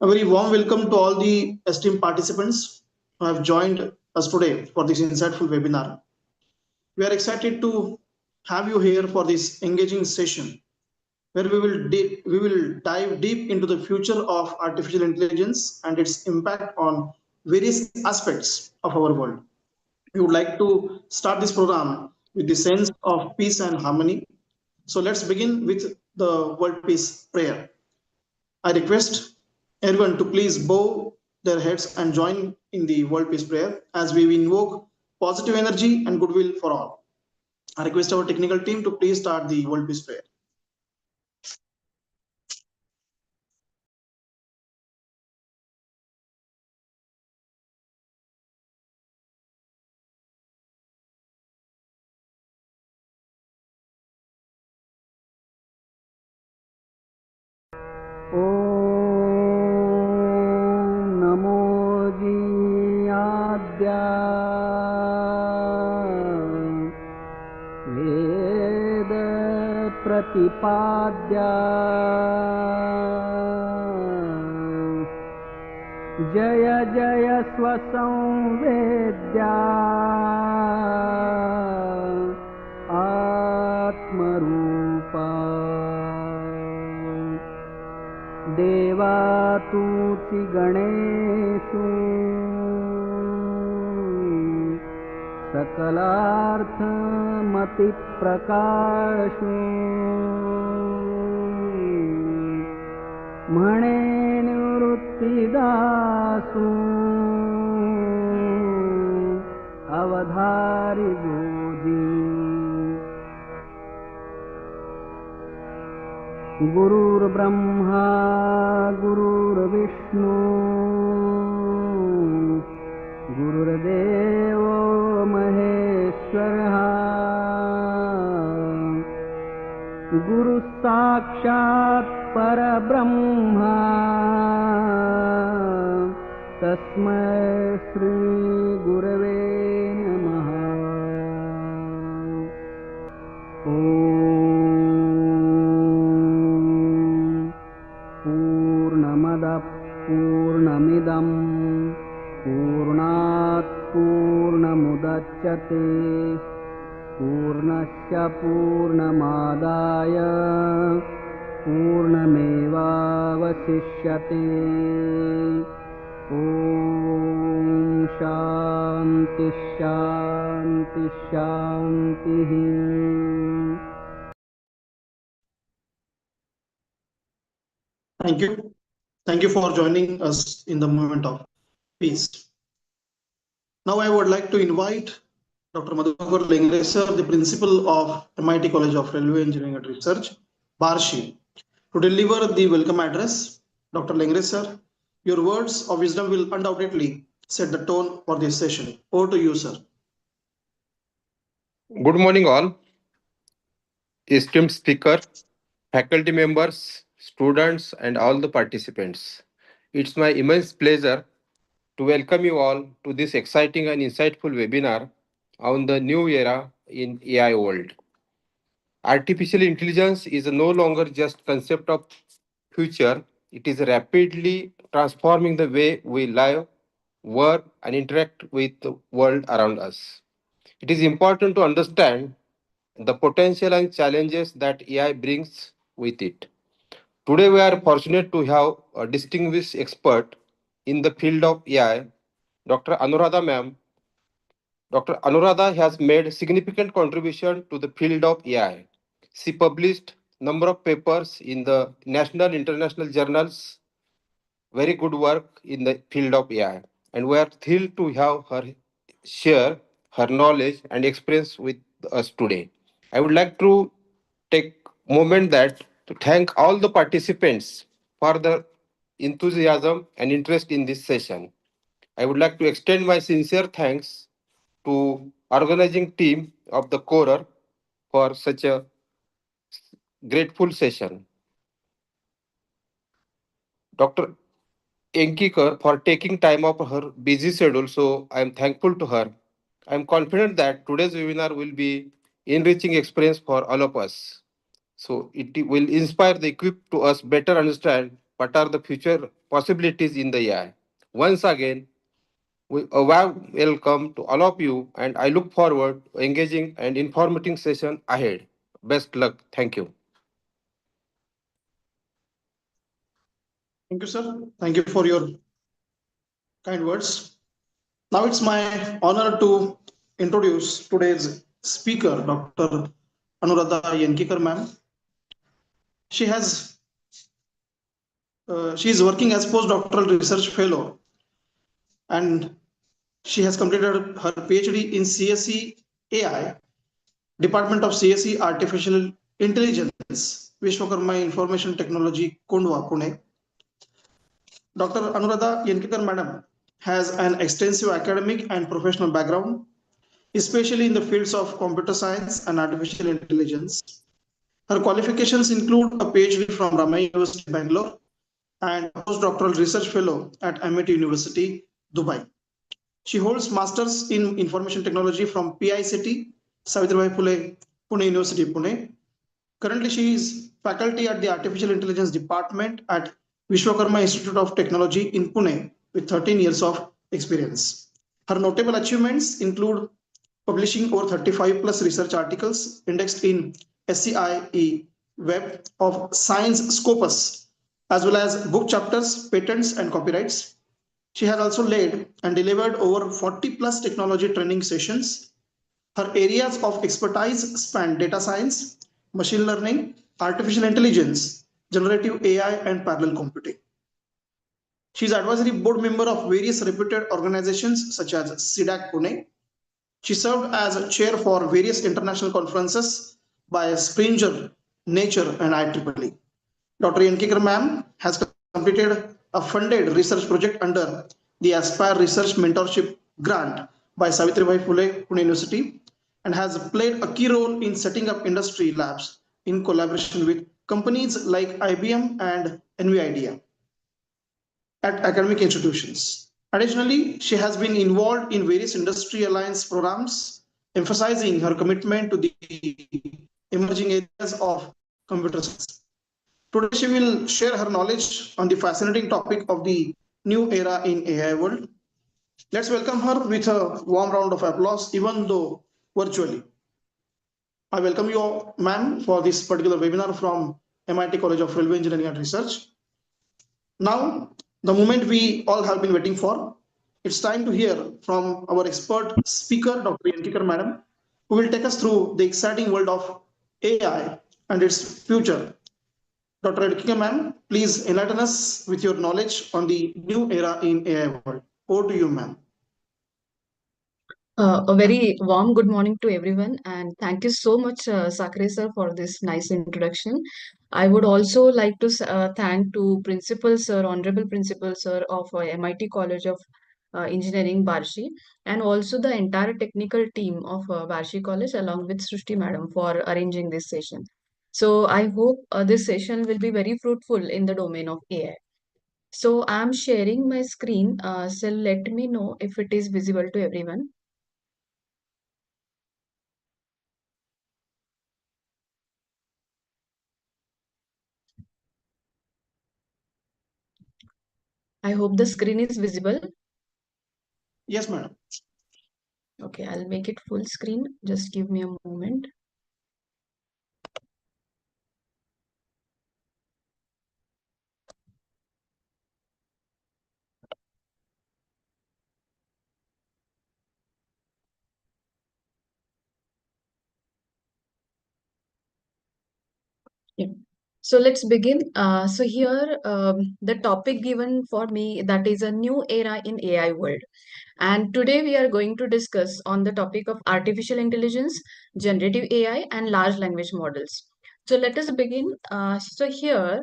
A very warm welcome to all the esteemed participants who have joined us today for this insightful webinar. We are excited to have you here for this engaging session where we will dive deep into the future of artificial intelligence and its impact on various aspects of our world. We would like to start this program with the sense of peace and harmony. So let's begin with the World Peace Prayer. I request everyone to please bow their heads and join in the World Peace Prayer as we invoke positive energy and goodwill for all. I request our technical team to please start the World Peace Prayer. ॐ नमो जीयाद्या वेद प्रतिपाद्या जय जय स्वसंवेद्या आत्मरूपा देवा तूची गणेशु सकलार्थमति प्रकाशु म्हणे निवृत्तिदासु अवधारी goji गुरुर्ब्रह्मा गुरुर्विष्णु गुरुर्देवो महेश्वरः गुरुः साक्षात् परब्रह्मा तस्मै श्री गुरवे नमः। पूर्णमिदं पूर्णात् पूर्णमुदच्यते पूर्णस्य पूर्णमादाय पूर्णमेवावशिष्यते। ॐ शान्ति शान्ति शान्तिः। Thank you. Thank you for joining us in the moment of peace. Now I would like to invite Dr. Madhukar Lengre, sir, the principal of MIT College of Railway Engineering and Research, Barshi, to deliver the welcome address. Dr. Lengre, sir, your words of wisdom will undoubtedly set the tone for this session. Over to you, sir. Good morning, all. Esteemed speaker, faculty members, students, and all the participants. It's my immense pleasure to welcome you all to this exciting and insightful webinar on the new era in AI world. Artificial intelligence is no longer just concept of future, it is rapidly transforming the way we live, work, and interact with the world around us. It is important to understand the potential and challenges that AI brings with it. Today, we are fortunate to have a distinguished expert in the field of AI, Dr. Anuradha ma'am. Dr. Anuradha has made significant contribution to the field of AI. She published number of papers in the national international journals, very good work in the field of AI. And we are thrilled to have her share her knowledge and experience with us today. I would like to take moment that to thank all the participants for the enthusiasm and interest in this session. I would like to extend my sincere thanks to organizing team of the Corer for such a grateful session. Dr. Enkikar for taking time off her busy schedule, so I am thankful to her. I am confident that today's webinar will be enriching experience for all of us. So it will inspire the equipped to us better understand what are the future possibilities in the AI. Once again, a warm welcome to all of you, and I look forward to engaging and informative session ahead. Best luck. Thank you. Thank you, sir. Thank you for your kind words. Now it's my honor to introduce today's speaker, Dr. Anuradha Yenkikar, ma'am. She has she is working as postdoctoral research fellow, and she has completed her PhD in CSE AI, Department of CSE Artificial Intelligence, Vishwakarma Information Technology, Kondwa, Pune. Dr. Anuradha Yenkikar, madam, has an extensive academic and professional background, especially in the fields of computer science and artificial intelligence. Her qualifications include a PhD from Ramaiah University, Bangalore, and a postdoctoral research fellow at MIT University, Dubai. She holds masters in information technology from PICT, Savitribai Phule, Pune University, Pune. Currently, she is faculty at the Artificial Intelligence Department at Vishwakarma Institute of Technology in Pune with 13 years of experience. Her notable achievements include publishing over 35 plus research articles indexed in SCIE Web of Science Scopus, as well as book chapters, patents, and copyrights. She has also led and delivered over 40 plus technology training sessions. Her areas of expertise span data science, machine learning, artificial intelligence, generative AI, and parallel computing. She is advisory board member of various reputed organizations such as CDAC Pune. She served as chair for various international conferences by Springer, Nature, and IEEE. Dr. Yankikar ma'am has completed a funded research project under the Aspire Research Mentorship Grant by Savitribai Phule Pune University and has played a key role in setting up industry labs in collaboration with companies like IBM and NVIDIA at academic institutions. Additionally, she has been involved in various industry alliance programs, emphasizing her commitment to the emerging areas of computer science. Today, she will share her knowledge on the fascinating topic of the new era in AI world. Let's welcome her with a warm round of applause, even though virtually. I welcome you all, ma'am, for this particular webinar from MIT College of Railway Engineering and Research. Now, the moment we all have been waiting for, it's time to hear from our expert speaker, Dr. Yankikar madam, who will take us through the exciting world of AI and its future. Dr. Yankikar ma'am, please enlighten us with your knowledge on the new era in AI world. Over to you, ma'am. A very warm good morning to everyone, and thank you so much, Sakre sir, for this nice introduction. I would also like to thank to Principal Sir, Honorable Principal Sir of MIT College of Engineering, Barshi, and also the entire technical team of Barshi College, along with Srushti Madam, for arranging this session. So I hope this session will be very fruitful in the domain of AI. So I'm sharing my screen, so let me know if it is visible to everyone. I hope the screen is visible. Yes, madam. Okay, I'll make it full screen. Just give me a moment. Yeah. So let's begin. So here, the topic given for me, that is a new era in AI world. And today we are going to discuss on the topic of artificial intelligence, generative AI, and large language models. So let us begin. So here,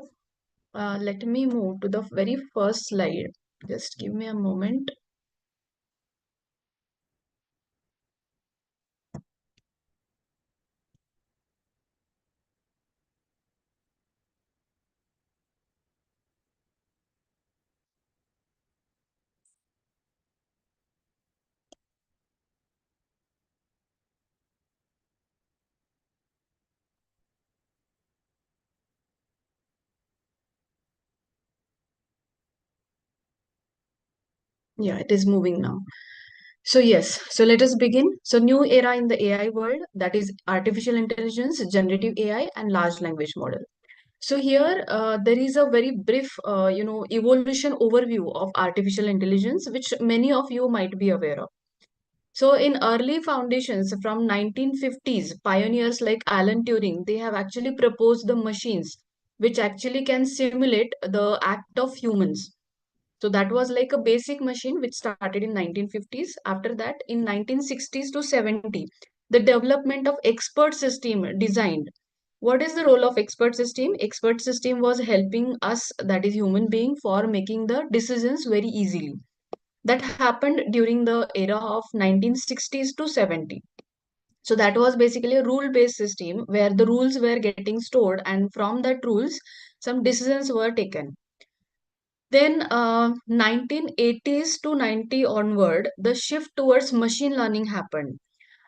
let me move to the very first slide. Just give me a moment. Yeah, it is moving now. So yes, so let us begin. So new era in the AI world, that is artificial intelligence, generative AI, and large language model. So here there is a very brief, evolution overview of artificial intelligence, which many of you might be aware of. So in early foundations from 1950s, pioneers like Alan Turing, they have actually proposed the machines which actually can simulate the act of humans. So that was like a basic machine which started in 1950s. After that, in 1960s to 70, the development of expert system designed. What is the role of expert system? Expert system was helping us, that is human being, for making the decisions very easily. That happened during the era of 1960s to 70. So that was basically a rule based system where the rules were getting stored, and from that rules some decisions were taken. Then 1980s to 90 onward, the shift towards machine learning happened.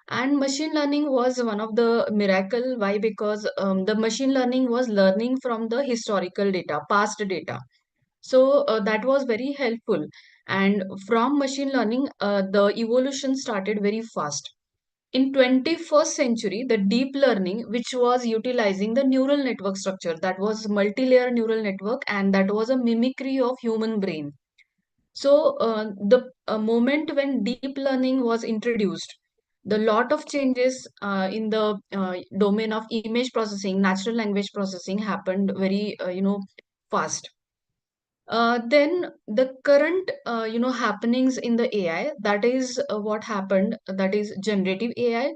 And machine learning was one of the miracle. Why? Because the machine learning was learning from the historical data, past data. So that was very helpful. And from machine learning, the evolution started very fast. In 21st century, the deep learning, which was utilizing the neural network structure, that was multi-layer neural network, and that was a mimicry of human brain. So the moment when deep learning was introduced, the lot of changes in the domain of image processing, natural language processing happened very fast. Then the current happenings in the AI, that is what happened, that is generative AI,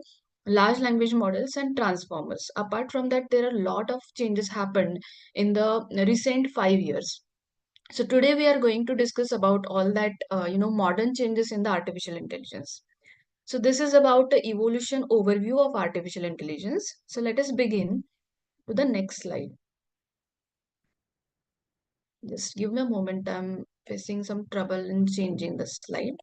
large language models, and transformers. Apart from that, there are a lot of changes happened in the recent 5 years. So today we are going to discuss about all that modern changes in the artificial intelligence. So this is about the evolution overview of artificial intelligence. So let us begin to the next slide. Just give me a moment. I'm facing some trouble in changing the slide.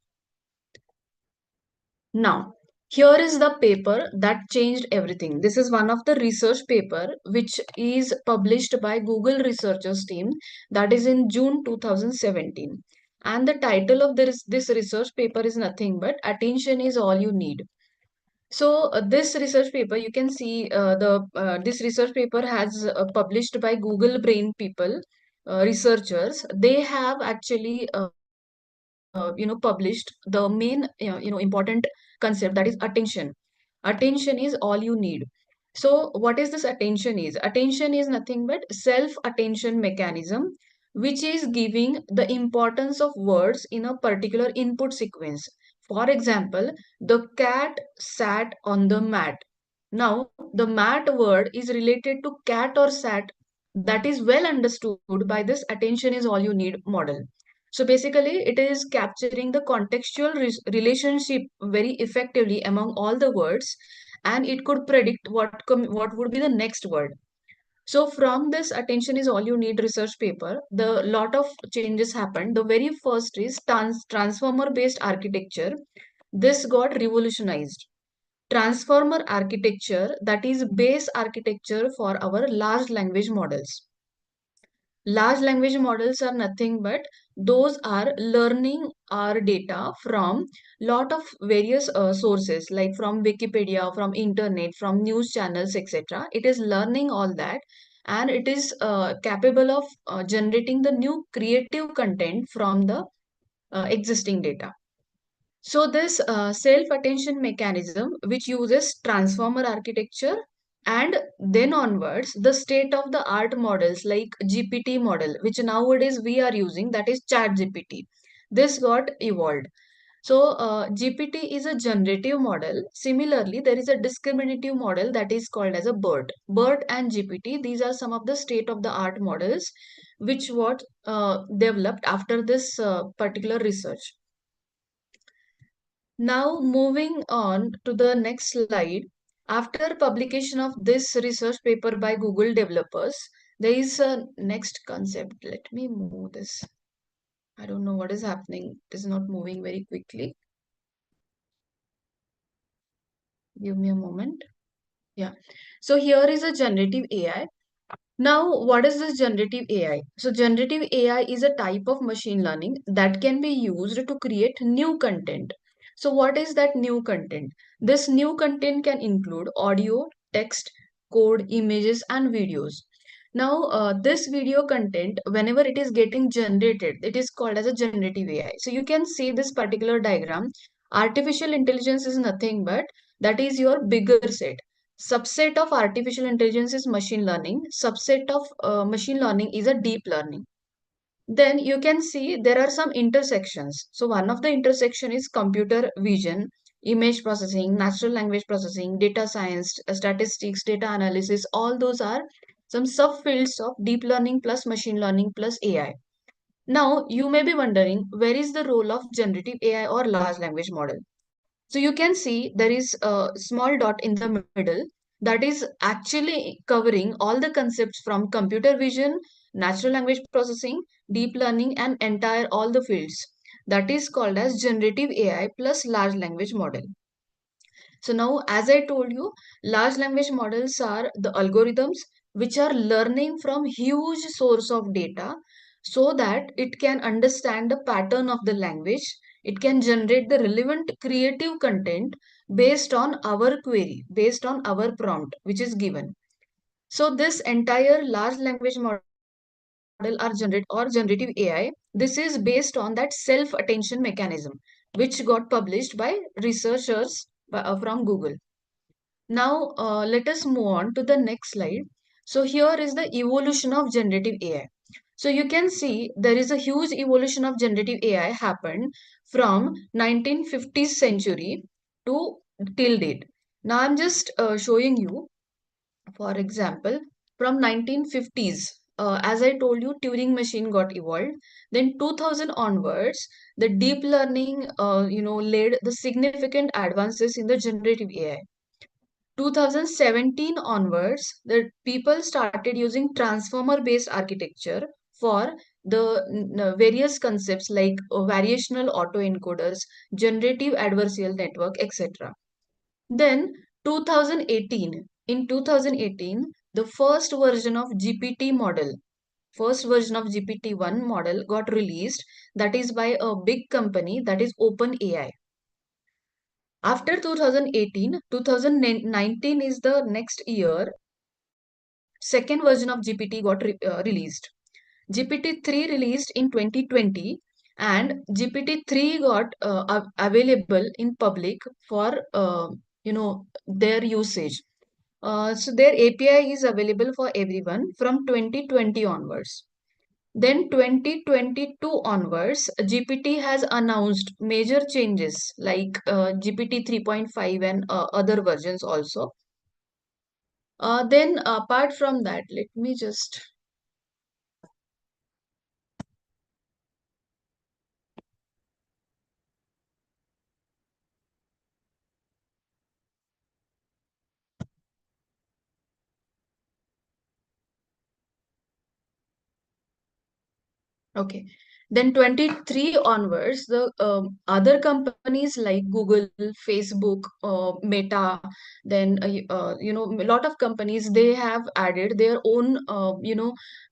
Now, here is the paper that changed everything. This is one of the research paper which is published by Google researchers team, that is in June 2017. And the title of this research paper is nothing but Attention is All You Need. So this research paper, you can see this research paper has published by Google Brain people, researchers. They have actually published the main important concept, that is attention. Attention is all you need. So what is this attention is? Attention is nothing but self attention mechanism, which is giving the importance of words in a particular input sequence. For example, the cat sat on the mat. Now the mat word is related to cat or sat, that is well understood by this attention is all you need model. So basically, it is capturing the contextual relationship very effectively among all the words, and it could predict what would be the next word. So from this attention is all you need research paper, the lot of changes happened. The very first is transformer based architecture. This got revolutionized. Transformer architecture, that is base architecture for our large language models. Large language models are nothing but those are learning our data from lot of various sources, like from Wikipedia, from internet, from news channels, etc. It is learning all that, and it is capable of generating the new creative content from the existing data. So this self-attention mechanism, which uses transformer architecture, and then onwards, the state-of-the-art models like GPT model, which nowadays we are using, that is Chat GPT. This got evolved. So GPT is a generative model. Similarly, there is a discriminative model that is called as a BERT. BERT and GPT, these are some of the state-of-the-art models which were developed after this particular research. Now, moving on to the next slide. After publication of this research paper by Google developers, there is a next concept. Let me move this. I don't know what is happening. It is not moving very quickly. Give me a moment. Yeah. So here is a generative AI. Now, what is this generative AI? So, generative AI is a type of machine learning that can be used to create new content. So, what is that new content? This new content can include audio, text, code, images, and videos. Now, this video content, whenever it is getting generated, it is called as a generative AI. So, you can see this particular diagram. Artificial intelligence is nothing but that is your bigger set. Subset of artificial intelligence is machine learning. Subset of machine learning is a deep learning. Then you can see there are some intersections. So one of the intersection is computer vision, image processing, natural language processing, data science, statistics, data analysis. All those are some subfields of deep learning plus machine learning plus AI. Now you may be wondering, where is the role of generative AI or large language model? So you can see there is a small dot in the middle that is actually covering all the concepts from computer vision, natural language processing, deep learning, and entire all the fields. That is called as generative AI plus large language model. So now, as I told you, large language models are the algorithms which are learning from huge source of data so that it can understand the pattern of the language. It can generate the relevant creative content based on our query, based on our prompt, which is given. So this entire large language model or generative AI, this is based on that self-attention mechanism, which got published by researchers from Google. Now, let us move on to the next slide. So here is the evolution of generative AI. So you can see there is a huge evolution of generative AI happened from 1950s century to till date. Now I'm just showing you, for example, from 1950s, as I told you, Turing machine got evolved. Then 2000 onwards, the deep learning, led the significant advances in the generative AI. 2017 onwards, the people started using transformer based architecture for the various concepts like variational autoencoders, generative adversarial network, etc. Then 2018, in 2018, the first version of GPT-1 model got released, that is by a big company, that is OpenAI. After 2018, 2019 is the next year, second version of GPT got released. GPT-3 released in 2020 and GPT-3 got available in public for their usage. So their API is available for everyone from 2020 onwards. Then 2022 onwards, GPT has announced major changes like GPT 3.5 and other versions also. Then apart from that, let me just okay. Then 23 onwards, the other companies like Google, Facebook, Meta, then a lot of companies, they have added their own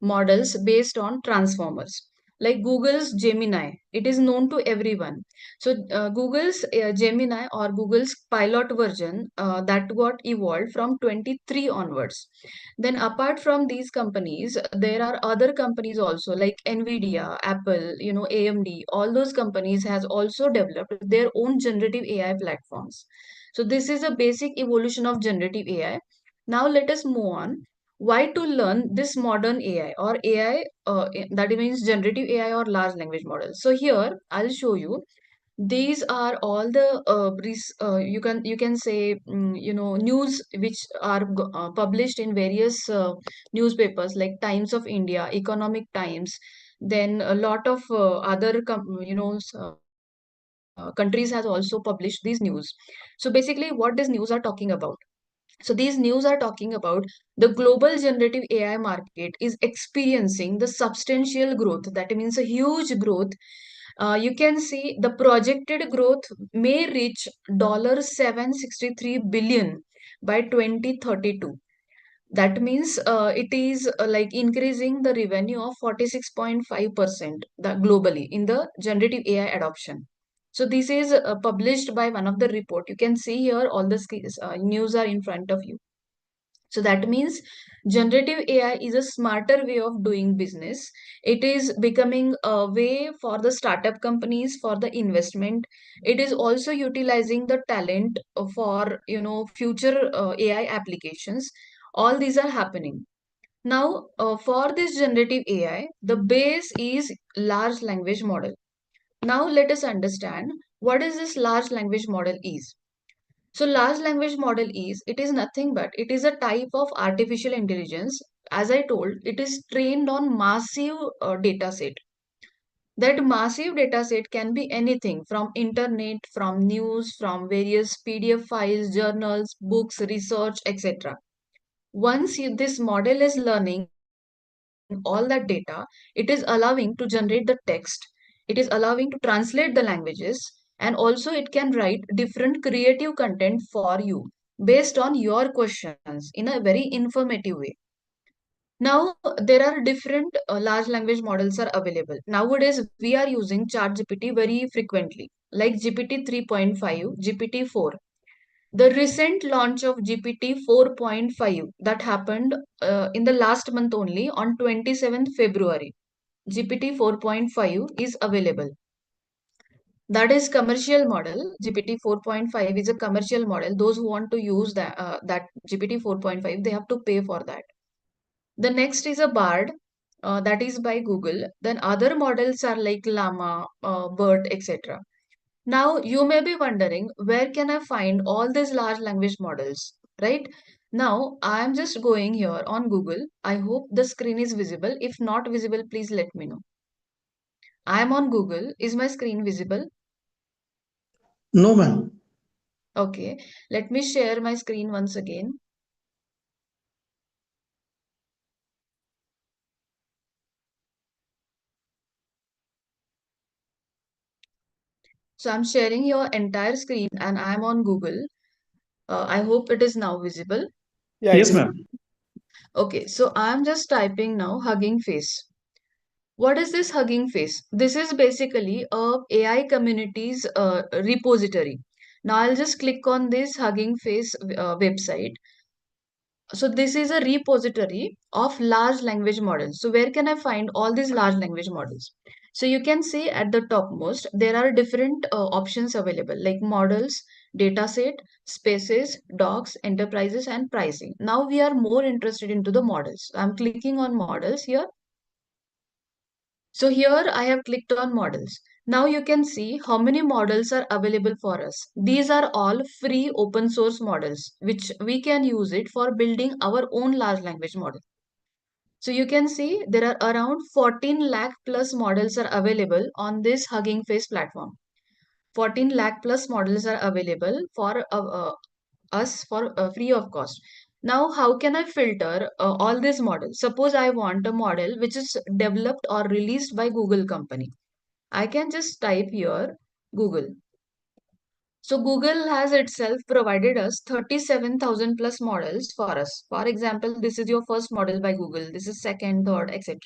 models based on transformers. Like Google's Gemini, it is known to everyone. So Google's Gemini or Google's pilot version that got evolved from 23 onwards. Then apart from these companies, there are other companies also like Nvidia, Apple, AMD. All those companies has also developed their own generative AI platforms. So this is a basic evolution of generative AI. Now let us move on. Why to learn this modern AI or AI, that means generative AI or large language models. So here I'll show you, these are all the you can say news which are published in various newspapers like Times of India, Economic Times. Then a lot of other countries has also published these news. So basically what these news are talking about, so these news are talking about the global generative AI market is experiencing the substantial growth. That means a huge growth. You can see the projected growth may reach $763 billion by 2032. That means it is like increasing the revenue of 46.5% globally in the generative AI adoption. So this is published by one of the report. You can see here all the news are in front of you. So that means generative AI is a smarter way of doing business. It is becoming a way for the startup companies for the investment. It is also utilizing the talent for future AI applications. All these are happening. Now, for this generative AI, the base is large language model. Now let us understand what is this large language model is. So large language model it is nothing but it is a type of artificial intelligence. As I told, it is trained on massive data set. That massive data set can be anything from internet, from news, from various PDF files, journals, books, research, etc. Once this model is learning all that data, it is allowing to generate the text, it is allowing to translate the languages, and also it can write different creative content for you based on your questions in a very informative way. Now, there are different large language models are available. Nowadays, we are using ChatGPT very frequently, like GPT 3.5, GPT 4. The recent launch of GPT 4.5 that happened in the last month only on 27th February. GPT 4.5 is available. That is commercial model. GPT 4.5 is a commercial model. Those who want to use that GPT 4.5, they have to pay for that. The next is a Bard, that is by Google. Then other models are like Llama, BERT, etc. Now you may be wondering, where can I find all these large language models, right? Now I am just going here on Google. I hope the screen is visible. If not visible, please let me know. I am on Google. Is my screen visible? No, ma'am. Okay, let me share my screen once again. So I'm sharing your entire screen and I'm on Google. I hope it is now visible. Yeah, it Yes, is. ma'am. Okay, so I'm just typing now Hugging Face. What is this Hugging Face? This is basically a AI community's repository. Now I'll just click on this Hugging Face website. So this is a repository of large language models. So where can I find all these large language models? So you can see at the topmost, there are different options available like models, dataset, spaces, docs, enterprises, and pricing. Now we are more interested into the models. I'm clicking on models here. So here I have clicked on models. Now you can see how many models are available for us. These are all free open source models, which we can use it for building our own large language model. So you can see there are around 14 lakh plus models are available on this Hugging Face platform. 14 lakh plus models are available for us for free of cost. Now, how can I filter all these models? Suppose I want a model which is developed or released by Google company. I can just type here Google. So Google has itself provided us 37,000 plus models for us. For example, this is your first model by Google. This is second, third, etc.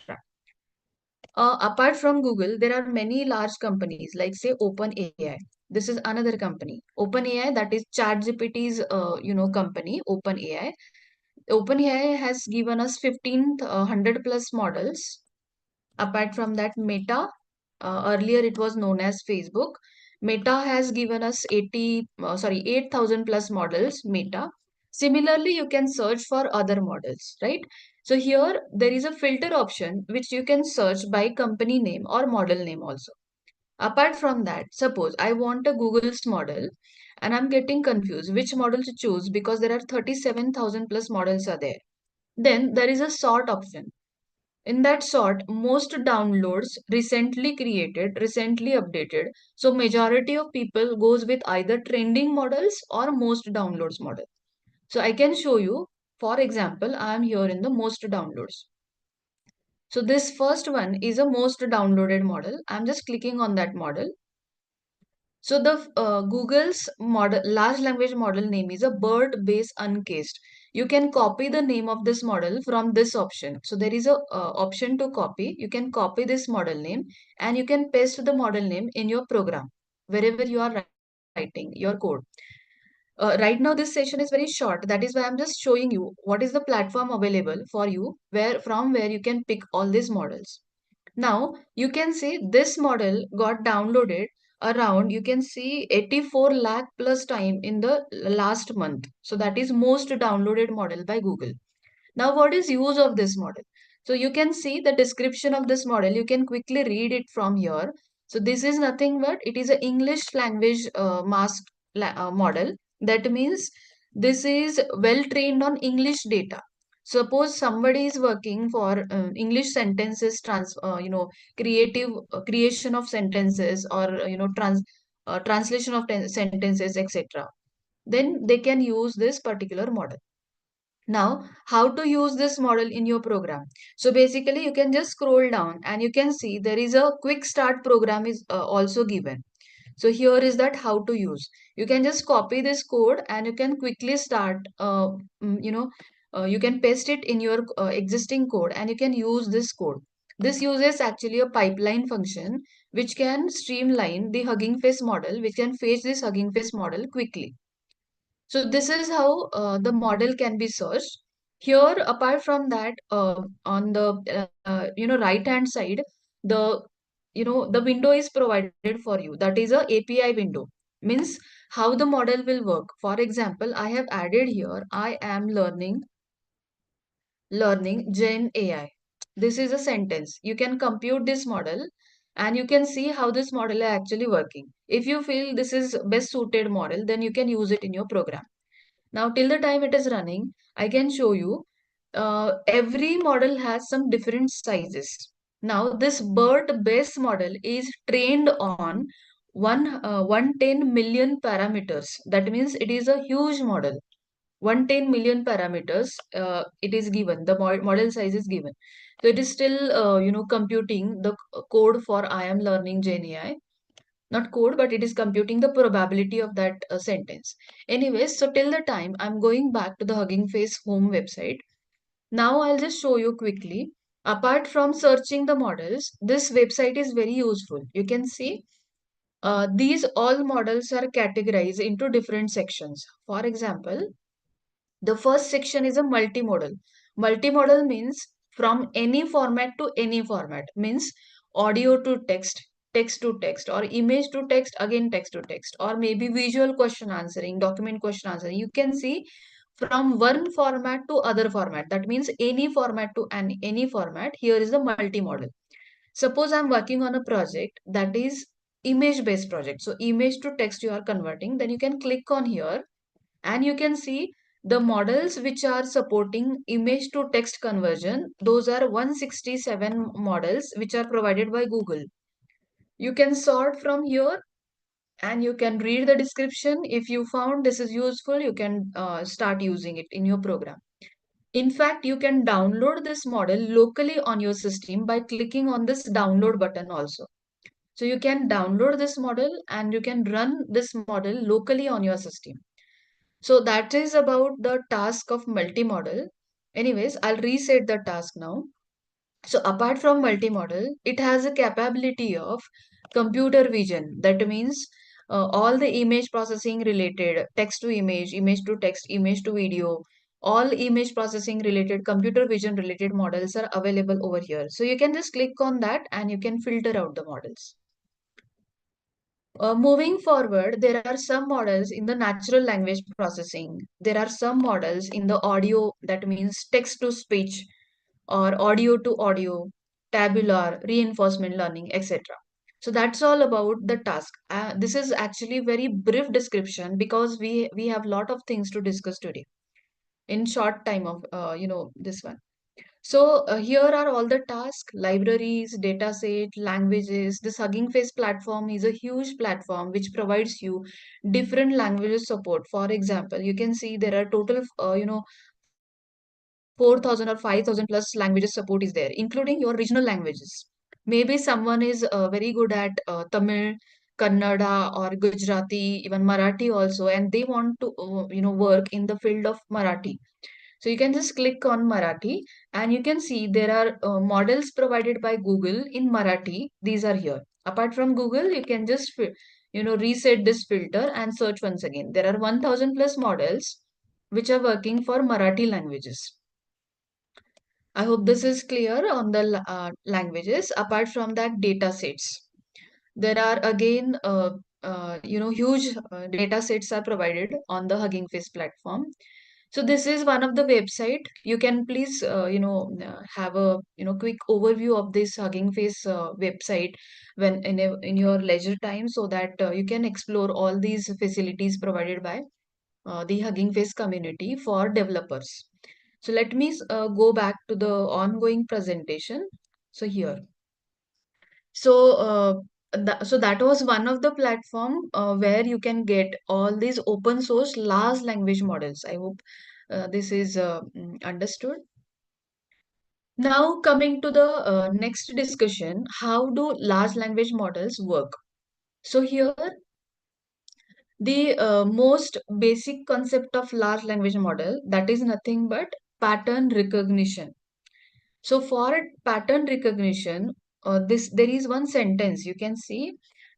Apart from Google, there are many large companies like say OpenAI. This is another company. OpenAI, that is ChatGPT's company. OpenAI. OpenAI has given us 1,500 plus models. Apart from that, Meta, earlier it was known as Facebook. Meta has given us 8,000 plus models, Meta. Similarly, you can search for other models, right? So here there is a filter option which you can search by company name or model name also. Apart from that, suppose I want a Google's model and I'm getting confused which model to choose because there are 37,000 plus models are there. Then there is a sort option. In that sort, most downloads recently created, recently updated. So majority of people goes with either trending models or most downloads model. So I can show you, for example, I am here in the most downloads. So this first one is a most downloaded model. I'm just clicking on that model. So the Google's model, large language model name is a bird based uncased. you can copy the name of this model from this option. So there is a option to copy. You can copy this model name and you can paste the model name in your program wherever you are writing your code. Right now, this session is very short. That is why I'm just showing you what is the platform available for you, where you can pick all these models. Now you can see this model got downloaded around, you can see 84 lakh plus time in the last month. So that is most downloaded model by Google. Now, what is use of this model? So you can see the description of this model. You can quickly read it from here. So this is nothing but it is an English language masked model. That means this is well trained on English data. Suppose somebody is working for English sentences, creative creation of sentences, or translation of sentences, etc. Then they can use this particular model. Now, how to use this model in your program? So basically, you can just scroll down and you can see there is a quick start program is also given. So here is that how to use. You can just copy this code and you can quickly start, you can paste it in your existing code and you can use this code. This uses actually a pipeline function which can streamline the Hugging Face model, which can fetch this Hugging Face model quickly. So this is how the model can be searched. Here, apart from that, on the right hand side, the the window is provided for you. That is a API window. Means how the model will work. For example, I have added here. I am learning Gen AI. This is a sentence. You can compute this model and you can see how this model is actually working. If you feel this is best suited model, then you can use it in your program. Now, till the time it is running, I can show you every model has some different sizes. Now, this BERT base model is trained on 110 million parameters. That means it is a huge model. 110 million parameters it is given, the model size is given. So it is still, computing the code for I am learning Gen AI, not code, but it is computing the probability of that sentence. Anyways, so till the time I'm going back to the Hugging Face home website. Now I'll just show you quickly. Apart from searching the models, this website is very useful. You can see these all models are categorized into different sections. For example, the first section is a multimodal. Multimodal means from any format to any format, means audio to text, text to text, or image to text, again text to text, or maybe visual question answering, document question answering. You can see from one format to other format. That means any format to any format. Here is the multimodal. Suppose I'm working on a project that is image based project. So image to text you are converting. Then you can click on here and you can see the models which are supporting image to text conversion. Those are 167 models which are provided by Google. You can sort from here and you can read the description. If you found this is useful, you can start using it in your program. In fact, you can download this model locally on your system by clicking on this download button also. So you can download this model and you can run this model locally on your system. So that is about the task of multimodal. Anyways, I'll reset the task now. So apart from multimodal, it has a capability of computer vision. That means all the image processing related, text to image, image to text, image to video, all image processing related, computer vision related models are available over here. So you can just click on that and you can filter out the models. Moving forward, there are some models in the natural language processing. There are some models in the audio, that means text to speech or audio to audio, tabular, reinforcement learning, etc. So that's all about the task. This is actually very brief description because we have lot of things to discuss today in short time of this one. So here are all the tasks, libraries, dataset, languages. This Hugging Face platform is a huge platform which provides you different languages support. For example, you can see there are total, 4,000 or 5,000 plus languages support is there, including your regional languages. Maybe someone is very good at Tamil, Kannada, or Gujarati, even Marathi also, and they want to, work in the field of Marathi. So you can just click on Marathi and you can see there are models provided by Google in Marathi. These are here. Apart from Google, you can just reset this filter and search once again. There are 1000 plus models which are working for Marathi languages. I hope this is clear on the languages. Apart from that, data sets. There are again, huge data sets are provided on the Hugging Face platform. So this is one of the website. You can please, have a quick overview of this Hugging Face website when in your leisure time, so that you can explore all these facilities provided by the Hugging Face community for developers. So let me go back to the ongoing presentation. So here. So, so that was one of the platform where you can get all these open source large language models. I hope this is understood. Now coming to the next discussion, how do large language models work? So here, the most basic concept of large language model, that is nothing but pattern recognition. So for pattern recognition, this there is one sentence you can see: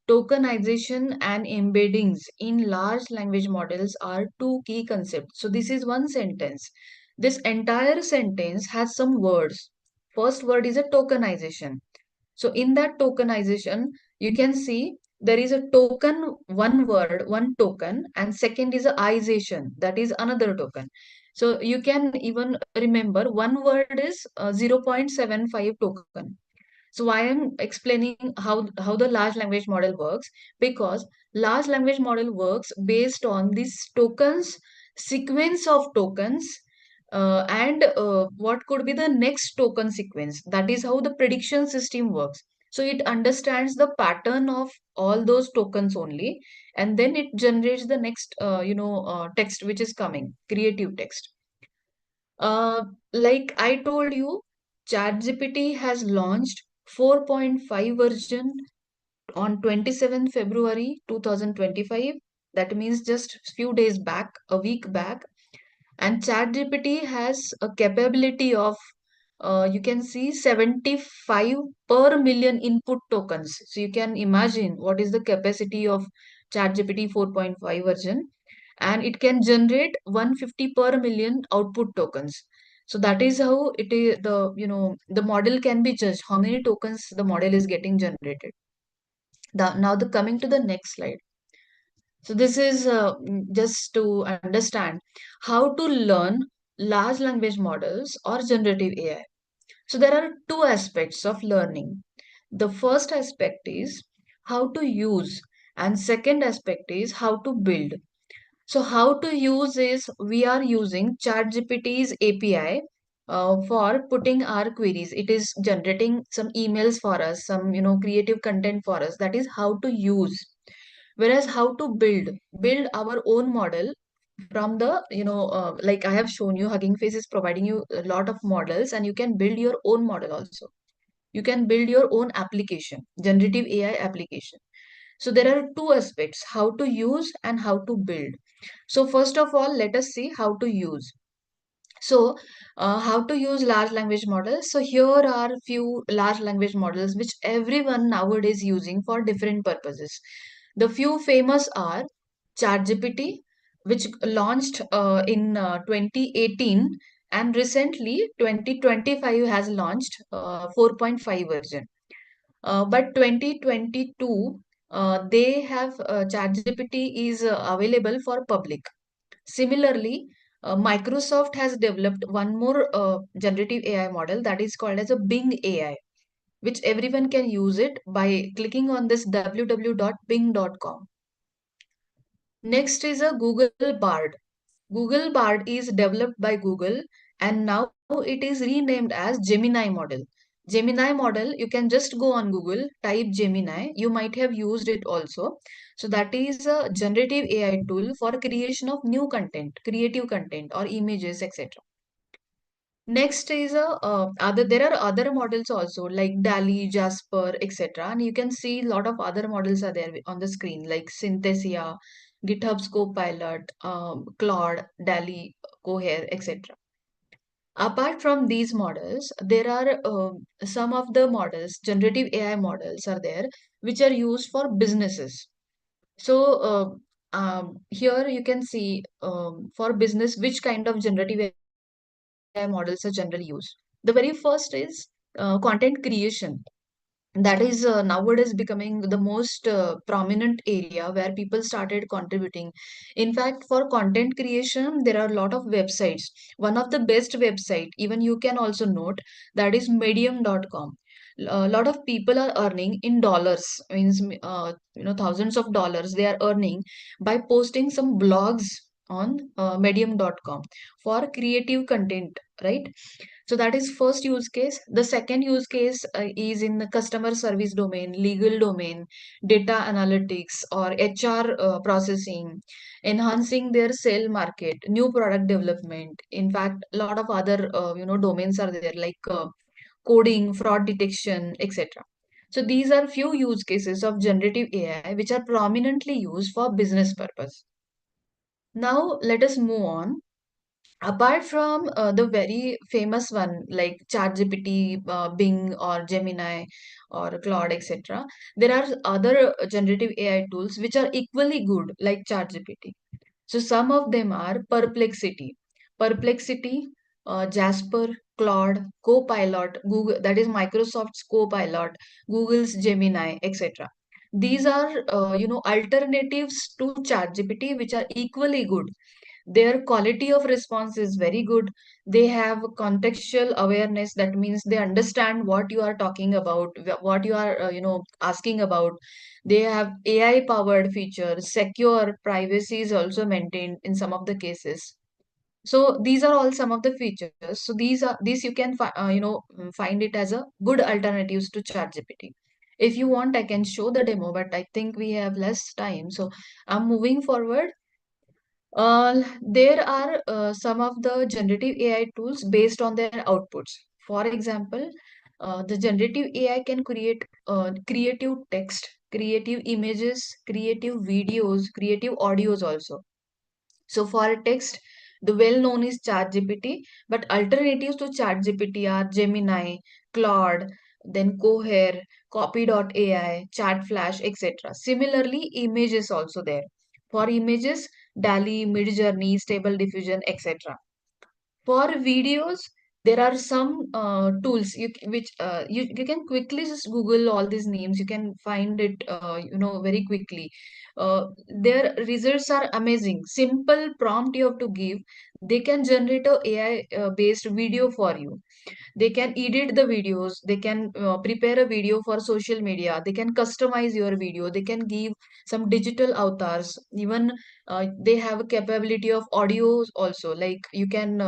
tokenization and embeddings in large language models are two key concepts. So this is one sentence. This entire sentence has some words. First word is a tokenization. So in that tokenization, you can see there is a token, one word, one token, and second is a ization, that is another token. So you can even remember one word is 0.75 token. So why I'm explaining how the large language model works? Because large language model works based on these tokens, sequence of tokens, and what could be the next token sequence. That is how the prediction system works. So it understands the pattern of all those tokens only, and then it generates the next, text which is coming, creative text. Uh, like I told you, ChatGPT has launched 4.5 version on 27th February 2025. That means just few days back, a week back. And ChatGPT has a capability of, you can see 75 per million input tokens. So you can imagine what is the capacity of ChatGPT 4.5 version, and it can generate 150 per million output tokens. So that is how it is, the model can be judged how many tokens the model is getting generated. Now the coming to the next slide. So this is just to understand how to learn large language models or generative AI. So there are two aspects of learning. The first aspect is how to use, and second aspect is how to build. So how to use is we are using ChatGPT's API for putting our queries. It is generating some emails for us, some creative content for us. That is how to use. Whereas how to build our own model from the like I have shown you, Hugging Face is providing you a lot of models, and you can build your own model also. You can build your own application, generative AI application. So there are two aspects: how to use and how to build. So first of all, let us see how to use. So, how to use large language models? So here are few large language models which everyone nowadays using for different purposes. The few famous are ChatGPT, which launched in 2018, and recently 2025 has launched 4.5 version. But 2022, they have ChatGPT is available for public. Similarly, Microsoft has developed one more generative AI model that is called as a Bing AI, which everyone can use it by clicking on this www.bing.com. Next is a Google Bard. Google Bard is developed by Google, and now it is renamed as Gemini model. Gemini model, you can just go on Google, type Gemini. You might have used it also. So that is a generative AI tool for creation of new content, creative content or images, etc. Next is a other. There are other models also like DALI, Jasper, etc. And you can see a lot of other models are there on the screen like Synthesia, GitHub's Copilot, Claude, DALI, Cohere, etc. Apart from these models, there are some of the models, generative AI models are there, which are used for businesses. So here you can see for business which kind of generative AI models are generally used. The very first is content creation. That is nowadays becoming the most prominent area where people started contributing. In fact, for content creation there are a lot of websites. One of the best website, even you can also note, that is medium.com. A lot of people are earning in dollars, means thousands of dollars they are earning by posting some blogs on medium.com for creative content, right? So that is first use case. The second use case is in the customer service domain, legal domain, data analytics or HR processing, enhancing their sale market, new product development. In fact, a lot of other domains are there like coding, fraud detection, etc. So these are few use cases of generative AI which are prominently used for business purpose. Now let us move on. Apart from the very famous one like ChatGPT, Bing, or Gemini, or Claude, etc., there are other generative AI tools which are equally good, like ChatGPT. So some of them are Perplexity, Jasper, Claude, Copilot, Google, that is Microsoft's Copilot, Google's Gemini, etc. These are alternatives to ChatGPT which are equally good. Their quality of response is very good. They have contextual awareness. That means they understand what you are talking about, what you are, asking about. They have AI powered features. Secure privacy is also maintained in some of the cases. So these are all some of the features. So these you can find it as a good alternatives to ChatGPT. If you want, I can show the demo, but I think we have less time. So I'm moving forward. There are some of the generative AI tools based on their outputs. For example, the generative AI can create creative text, creative images, creative videos, creative audios also. So for text, the well-known is ChatGPT, but alternatives to ChatGPT are Gemini, Claude, then Cohere, Copy.ai, ChatFlash, etc. Similarly, images also there. For images, DALI, Midjourney, Stable Diffusion, etc. For videos, there are some tools you can quickly just Google all these names. You can find it very quickly. Their results are amazing. Simple prompt you have to give. They can generate a AI based video for you. They can edit the videos. They can prepare a video for social media. They can customize your video. They can give some digital avatars. Even they have a capability of audios also, like you can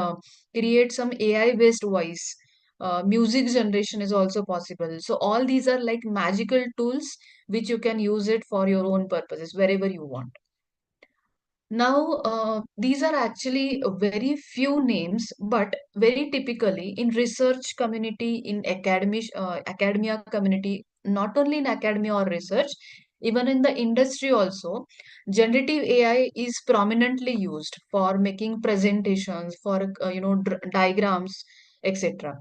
create some AI based voice. Music generation is also possible. So all these are like magical tools which you can use it for your own purposes wherever you want. Now, these are actually very few names, but very typically in research community, in academia community, not only in academia or research, even in the industry also, generative AI is prominently used for making presentations, for diagrams, etc.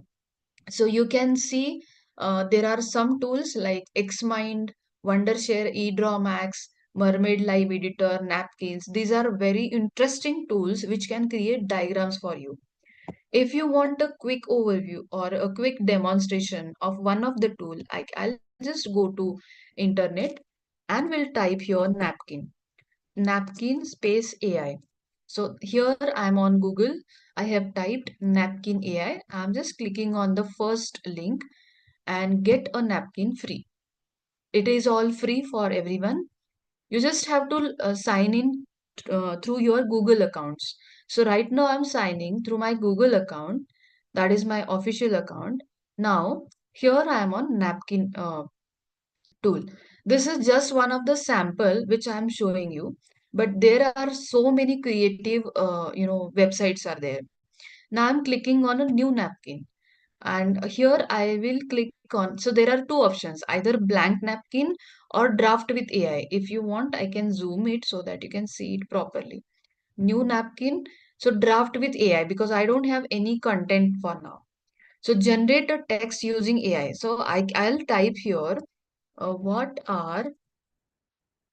So you can see there are some tools like Xmind, Wondershare, eDraw Max, Mermaid Live Editor, Napkins. These are very interesting tools which can create diagrams for you. If you want a quick overview or a quick demonstration of one of the tool, I'll just go to internet and will type here napkin space AI. So here I'm on Google. I have typed napkin AI. I'm just clicking on the first link and get a napkin free. It is all free for everyone. You just have to sign in through your Google accounts. So right now I'm signing through my Google account. That is my official account. Now here I am on napkin tool. This is just one of the sample which I am showing you, but there are so many creative websites are there. Now I'm clicking on a new napkin, and here I will click on, so there are two options, either blank napkin or draft with AI. If you want, I can zoom it so that you can see it properly. New napkin. So draft with AI because I don't have any content for now. So generate a text using AI. So I'll type here, what are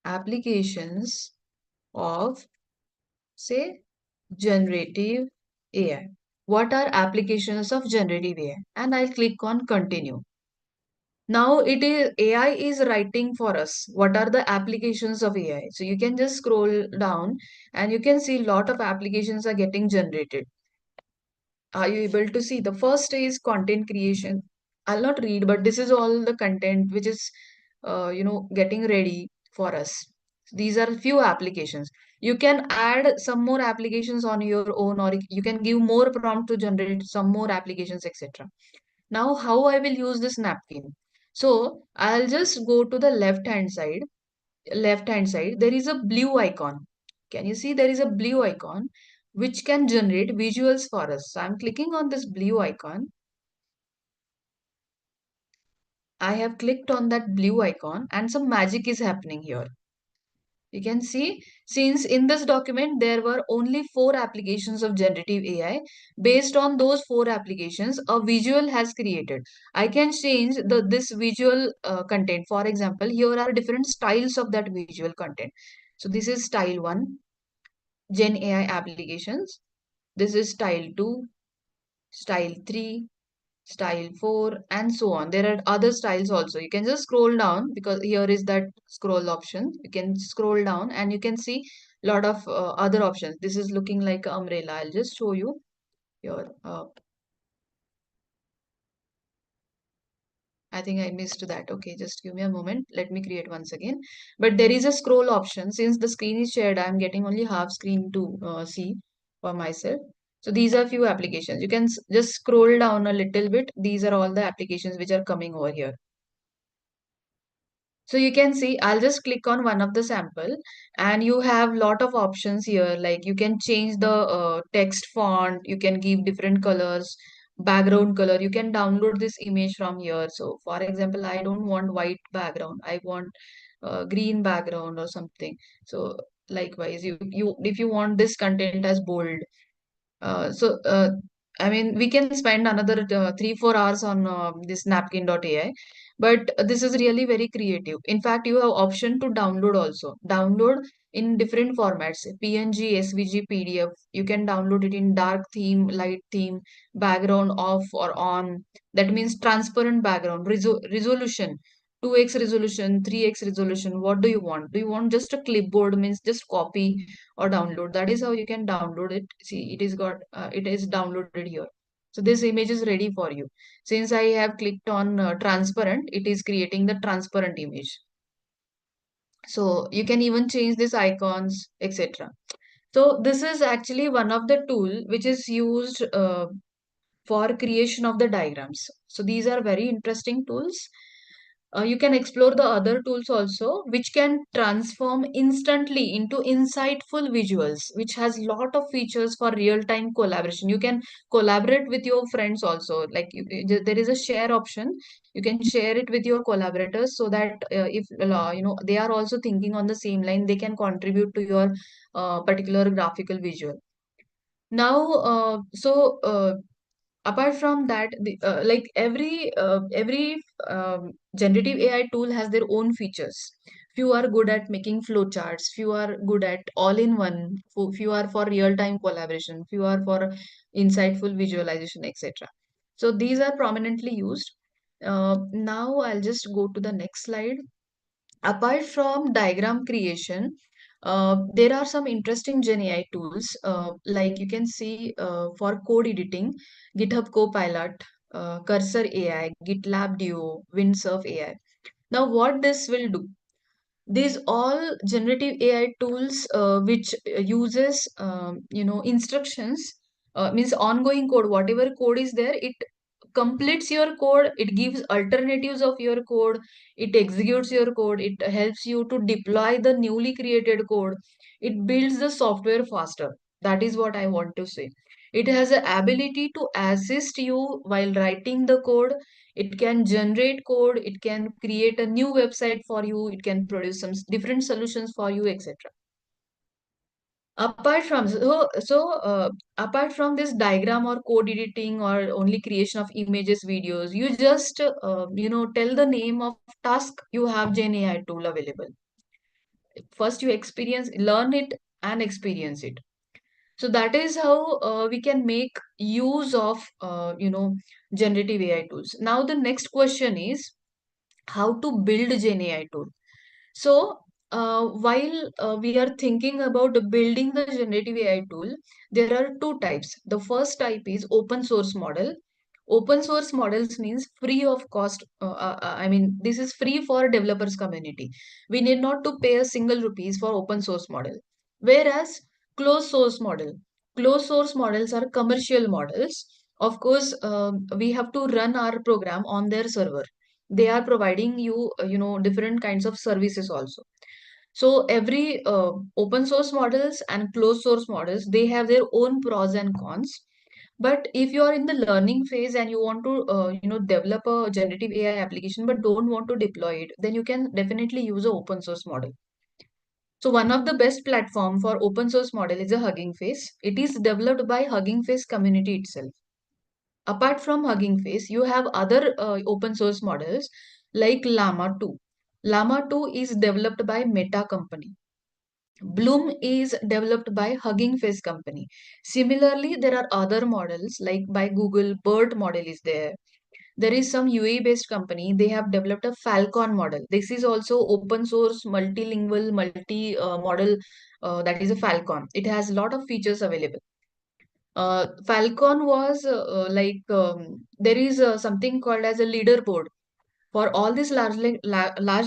applications of, say, generative AI? What are applications of generative AI? And I'll click on continue. Now it is AI is writing for us. What are the applications of AI? So you can just scroll down and you can see a lot of applications are getting generated. Are you able to see? The first is content creation. I'll not read, but this is all the content which is, getting ready for us. These are few applications. You can add some more applications on your own, or you can give more prompt to generate some more applications, etc. Now, how I will use this napkin? So I'll just go to the left hand side, there is a blue icon. Can you see there is a blue icon which can generate visuals for us? So I'm clicking on this blue icon. I have clicked on that blue icon and some magic is happening here. You can see, since in this document there were only 4 applications of generative AI, based on those 4 applications, a visual has created. I can change this visual content. For example, here are different styles of that visual content. So this is style 1, Gen AI applications. This is style 2, style 3, style 4, and so on. There are other styles also. You can just scroll down because here is that scroll option. You can scroll down and you can see a lot of other options. This is looking like an umbrella. I'll just show you here. I think I missed that. Okay, just give me a moment. Let me create once again. But there is a scroll option. Since the screen is shared, I'm getting only half screen to see for myself. So these are few applications. You can just scroll down a little bit. These are all the applications which are coming over here. So you can see, I'll just click on one of the sample and you have lot of options here. Like you can change the text font, you can give different colors, background color. You can download this image from here. So for example, I don't want white background. I want green background or something. So likewise, you if you want this content as bold, so, I mean, we can spend another 3-4 hours on this napkin.ai, but this is really very creative. In fact, you have option to download also. Download in different formats, PNG, SVG, PDF. You can download it in dark theme, light theme, background off or on. That means transparent background, resolution. 2x resolution, 3x resolution. What do you want? Do you want just a clipboard? Means just copy or download. That is how you can download it. See, it is downloaded here. So this image is ready for you. Since I have clicked on transparent, it is creating the transparent image. So you can even change these icons, etc. So this is actually one of the tool which is used for creation of the diagrams. So these are very interesting tools. You can explore the other tools also, which can transform instantly into insightful visuals, which has lot of features for real-time collaboration. You can collaborate with your friends also. Like there is a share option. You can share it with your collaborators so that if they are also thinking on the same line, they can contribute to your particular graphical visual. Now, apart from that, like every generative AI tool has their own features. Few are good at making flowcharts, few are good at all-in-one, few are for real-time collaboration, few are for insightful visualization, etc. So these are prominently used. Now I'll just go to the next slide. Apart from diagram creation, there are some interesting Gen AI tools. Like you can see for code editing, GitHub Copilot, Cursor AI, GitLab Duo, Windsurf AI. Now, what this will do? These all generative AI tools which uses instructions, means ongoing code. Whatever code is there, it completes your code, it gives alternatives of your code, it executes your code, it helps you to deploy the newly created code, it builds the software faster. That is what I want to say. It has the ability to assist you while writing the code. It can generate code, it can create a new website for you, it can produce some different solutions for you, etc. Apart from apart from this diagram or code editing or only creation of images, videos, you just tell the name of task, you have Gen AI tool available. First, you experience, learn it, and experience it. So that is how we can make use of generative AI tools. Now the next question is how to build Gen AI tool. So, while we are thinking about building the generative AI tool, there are two types. The first type is open source model. Open source models means free of cost. I mean, this is free for developers community. We need not to pay a single rupees for open source model. Whereas closed source models are commercial models. Of course, we have to run our program on their server. They are providing you different kinds of services also. So every open source models and closed source models, they have their own pros and cons. But if you are in the learning phase and you want to develop a generative AI application but don't want to deploy it, then you can definitely use a open source model. So one of the best platform for open source model is a Hugging Face. It is developed by Hugging Face community itself. Apart from Hugging Face, you have other open source models like Llama 2. Llama 2 is developed by Meta company. Bloom is developed by Hugging Face company. Similarly, there are other models like by Google, BERT model is there. There is some UAE based company, they have developed a Falcon model. This is also open source, multilingual, multi model, that is a Falcon. It has a lot of features available. Falcon was there is something called as a leaderboard for all these large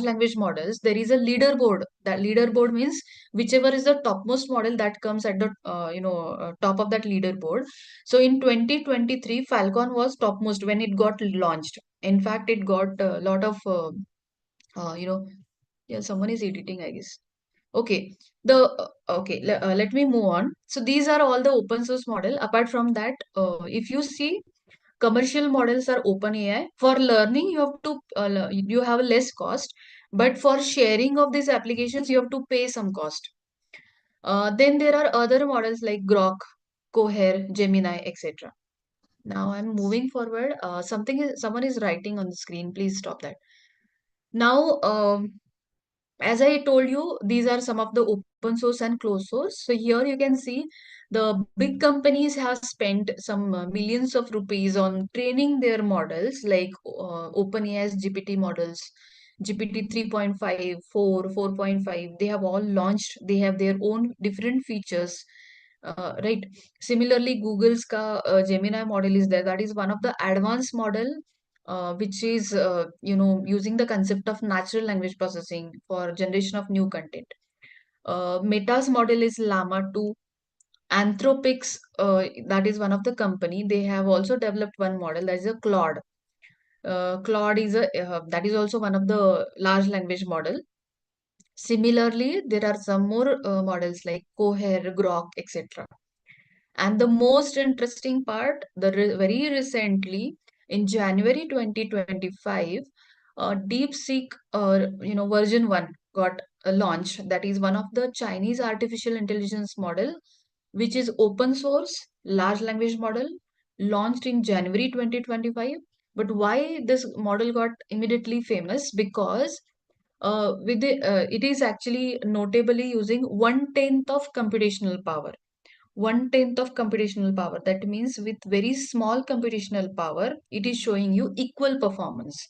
language models. There is a leaderboard. That leaderboard means whichever is the topmost model that comes at the top of that leaderboard. So in 2023, Falcon was topmost when it got launched. In fact, it got a lot of uh, you know yeah, someone is editing, I guess. Okay, let me move on. So these are all the open source model. Apart from that, if you see, commercial models are open AI. For learning, you have to you have a less cost, but for sharing of these applications, you have to pay some cost. Then there are other models like Grok, Cohere, Gemini, etc. Now I'm moving forward. Someone is writing on the screen. Please stop that. Now, as I told you, these are some of the open source and closed source. So here you can see the big companies have spent some millions of rupees on training their models like OpenAI's GPT models, GPT 3.5, 4, 4.5. They have all launched. They have their own different features. Right. Similarly, Google's Gemini model is there. That is one of the advanced model which is using the concept of natural language processing for generation of new content. Meta's model is Llama 2. Anthropic's, that is one of the company. They have also developed one model that is a Claude. Claude is a that is also one of the large language model. Similarly, there are some more models like Cohere, Grok, etc. And the most interesting part, very recently in January 2025, DeepSeek version 1 got launched. That is one of the Chinese artificial intelligence model, which is open source, large language model, launched in January 2025. But why this model got immediately famous? Because it is actually notably using 1/10 of computational power. 1/10 of computational power. That means with very small computational power, it is showing you equal performance,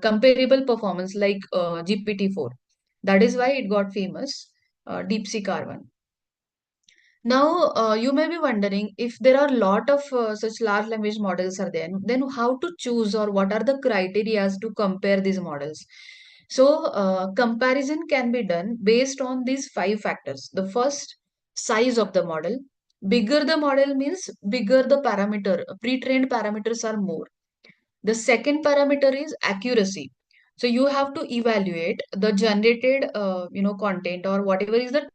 comparable performance like GPT-4. That is why it got famous, DeepSeek R1. Now, you may be wondering if there are a lot of such large language models are there, then how to choose or what are the criteria to compare these models? So, comparison can be done based on these five factors. The first, size of the model. Bigger the model means bigger the parameter, pre-trained parameters are more. The second parameter is accuracy. So you have to evaluate the generated, content or whatever is the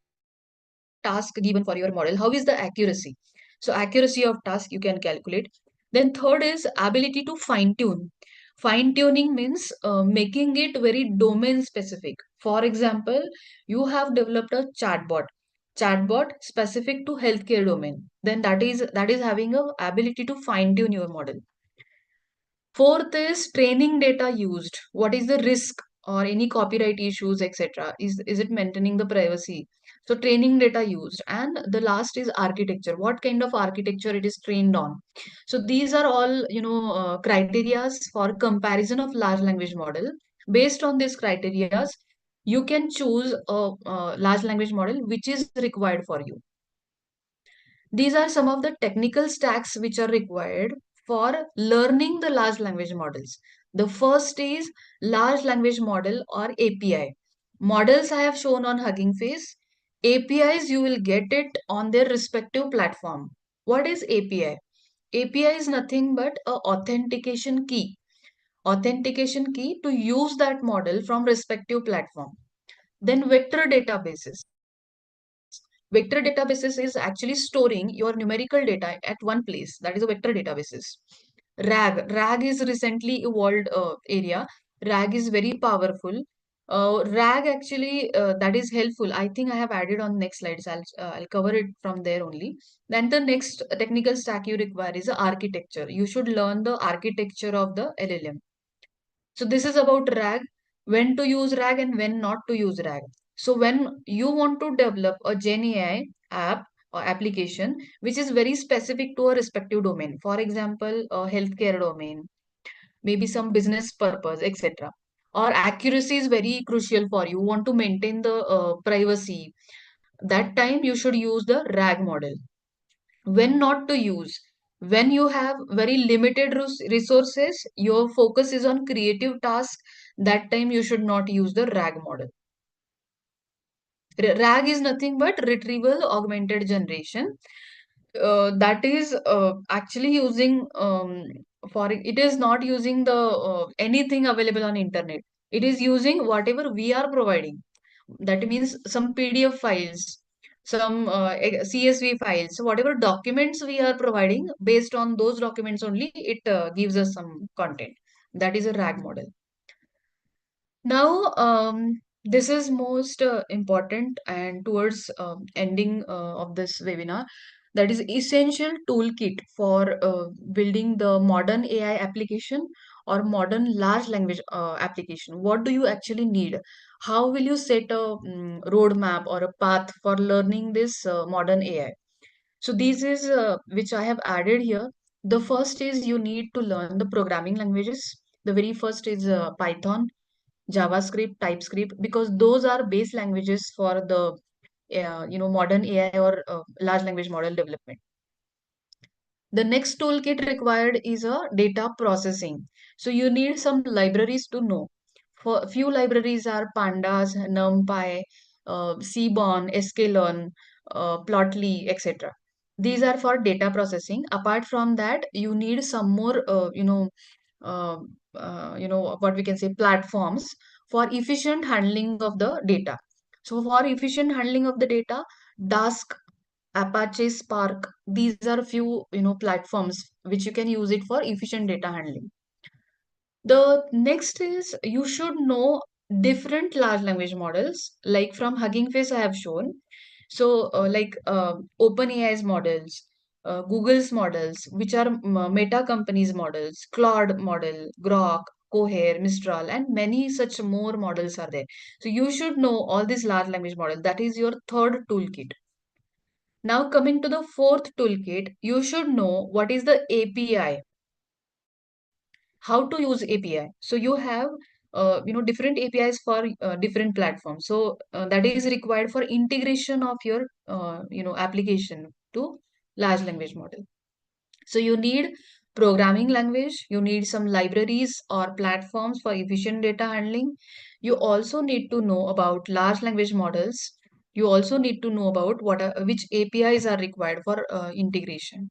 task given for your model. How is the accuracy? So accuracy of task you can calculate. Then third is ability to fine tune. Fine tuning means making it very domain specific. For example, you have developed a chatbot. chatbot specific to healthcare domain. Then that is having a ability to fine tune your model. Fourth is training data used. What is the risk or any copyright issues, etc.? Is it maintaining the privacy? So training data used. And the last is architecture. What kind of architecture it is trained on? So these are all criterias for comparison of large language model. Based on these criterias, you can choose a large language model which is required for you. These are some of the technical stacks which are required for learning the large language models. The first is large language model or API. Models I have shown on Hugging Face. APIs you will get it on their respective platform. What is API? API is nothing but a authentication key. Authentication key to use that model from respective platform. Then vector databases. Vector databases is actually storing your numerical data at one place. That is a vector databases. RAG is recently evolved area. RAG is very powerful. RAG actually that is helpful. I think I have added on next slides. I'll cover it from there only. Then the next technical stack you require is the architecture. You should learn the architecture of the LLM. So this is about RAG, when to use RAG and when not to use RAG. So when you want to develop a Gen AI app or application which is very specific to a respective domain, for example, a healthcare domain, maybe some business purpose, etc. Or accuracy is very crucial for you. Want to maintain the privacy. That time you should use the RAG model. When not to use, when you have very limited resources, your focus is on creative tasks, that time you should not use the RAG model. RAG is nothing but retrieval augmented generation. That is actually using for it is not using the anything available on internet. It is using whatever we are providing. That means some PDF files, some CSV files. So whatever documents we are providing, based on those documents only, it gives us some content. That is a RAG model. Now, this is most important and towards ending of this webinar. That is essential toolkit for building the modern AI application or modern large language application. What do you actually need? How will you set a roadmap or a path for learning this modern AI? So this is which I have added here. The first is you need to learn the programming languages. The very first is Python, JavaScript, TypeScript, because those are base languages for the modern AI or large language model development. The next toolkit required is a data processing. So you need some libraries to know. For a few libraries are Pandas, NumPy, Seaborn, sklearn, Plotly, etc. These are for data processing. Apart from that, you need some more, uh, what we can say, platforms for efficient handling of the data. So for efficient handling of the data, Dask, Apache Spark, these are few platforms which you can use it for efficient data handling. The next is you should know different large language models, like from Hugging Face I have shown. So like OpenAI's models, Google's models, which are Meta companies models, Claude model, Grok, Cohere, Mistral, and many such more models are there. So you should know all these large language models. That is your third toolkit. Now coming to the fourth toolkit, you should know what is the API, how to use API. So you have different APIs for different platforms. So that is required for integration of your application to large language model. So you need programming language, you need some libraries or platforms for efficient data handling. You also need to know about large language models. You also need to know about which APIs are required for integration.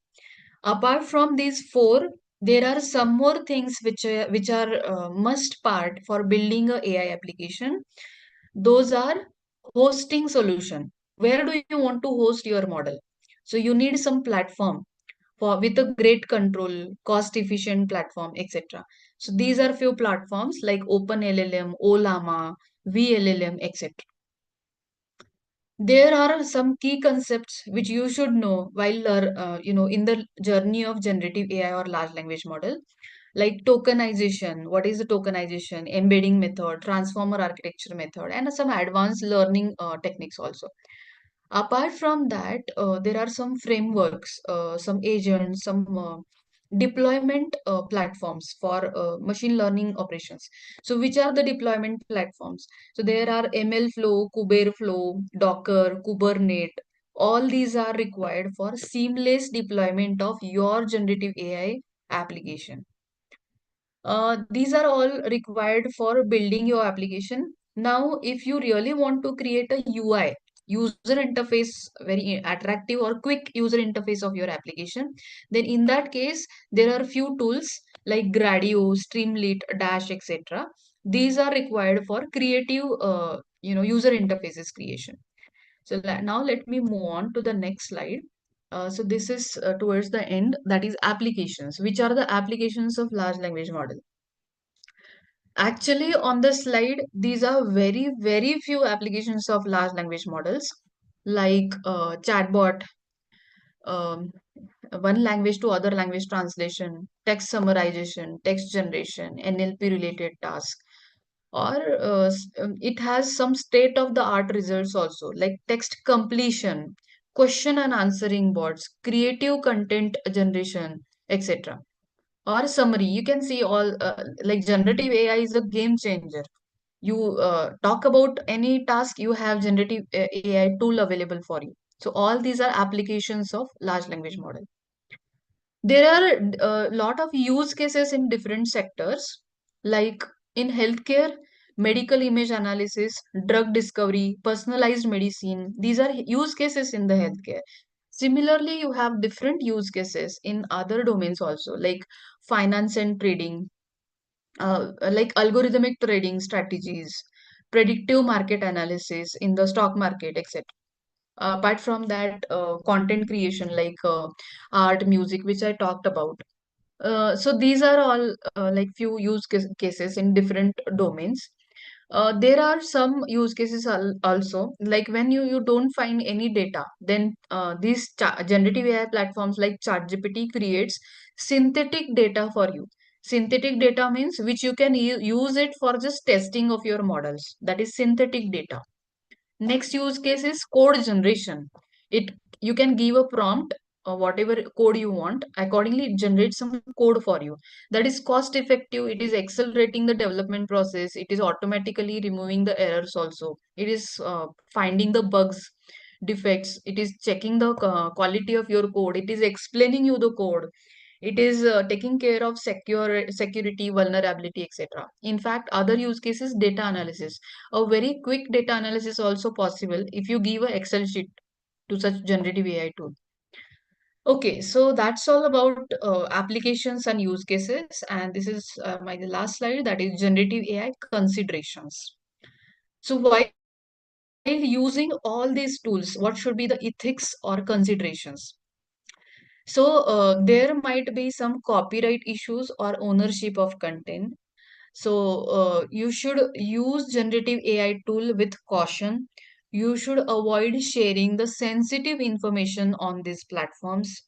Apart from these four, there are some more things which are must part for building a AI application. Those are hosting solution. Where do you want to host your model? So you need some platform for with a great control, cost efficient platform, etc. So these are few platforms like OpenLLM, Olama, VLLM, etc. There are some key concepts which you should know while in the journey of generative AI or large language model, like tokenization. What is the tokenization? Embedding method, transformer architecture method, and some advanced learning techniques also. Apart from that, there are some frameworks, some agents, some deployment platforms for machine learning operations. So, which are the deployment platforms? So, there are ML Flow, Flow, Docker, Kubernetes. All these are required for seamless deployment of your generative AI application. These are all required for building your application. Now, if you really want to create a UI, user interface, very attractive or quick user interface of your application, then in that case, there are few tools like Gradio, Streamlit, Dash, etc. These are required for creative, user interfaces creation. So now let me move on to the next slide. So this is towards the end, that is applications. Which are the applications of large language model? Actually, on the slide, these are very, very few applications of large language models like chatbot, um, one language to other language translation, text summarization, text generation, NLP related tasks. Or it has some state of the art results also, like text completion, question and answering bots, creative content generation, etc. Or summary. You can see all like generative AI is a game changer. You talk about any task, you have generative AI tool available for you. So all these are applications of large language model. There are a lot of use cases in different sectors, like in healthcare, medical image analysis, drug discovery, personalized medicine. These are use cases in the healthcare. Similarly, you have different use cases in other domains also, like finance and trading, like algorithmic trading strategies, predictive market analysis in the stock market, etc. Apart from that, content creation like art, music, which I talked about. So these are all like few cases in different domains. There are some use cases also, like when you don't find any data, then these generative AI platforms like ChatGPT creates synthetic data for you. Synthetic data means which you can use it for just testing of your models. That is synthetic data. Next use case is code generation. It You can give a prompt or whatever code you want. Accordingly, it generates some code for you. That is cost effective. It is accelerating the development process. It is automatically removing the errors also. It is finding the bugs, defects. It is checking the quality of your code. It is explaining you the code. It is taking care of security, vulnerability, etc. In fact, other use cases, data analysis. A very quick data analysis also possible if you give a Excel sheet to such generative AI tool. Okay, so that's all about applications and use cases. And this is my last slide, that is generative AI considerations. So while using all these tools, what should be the ethics or considerations? So there might be some copyright issues or ownership of content. So you should use generative AI tool with caution. You should avoid sharing the sensitive information on these platforms.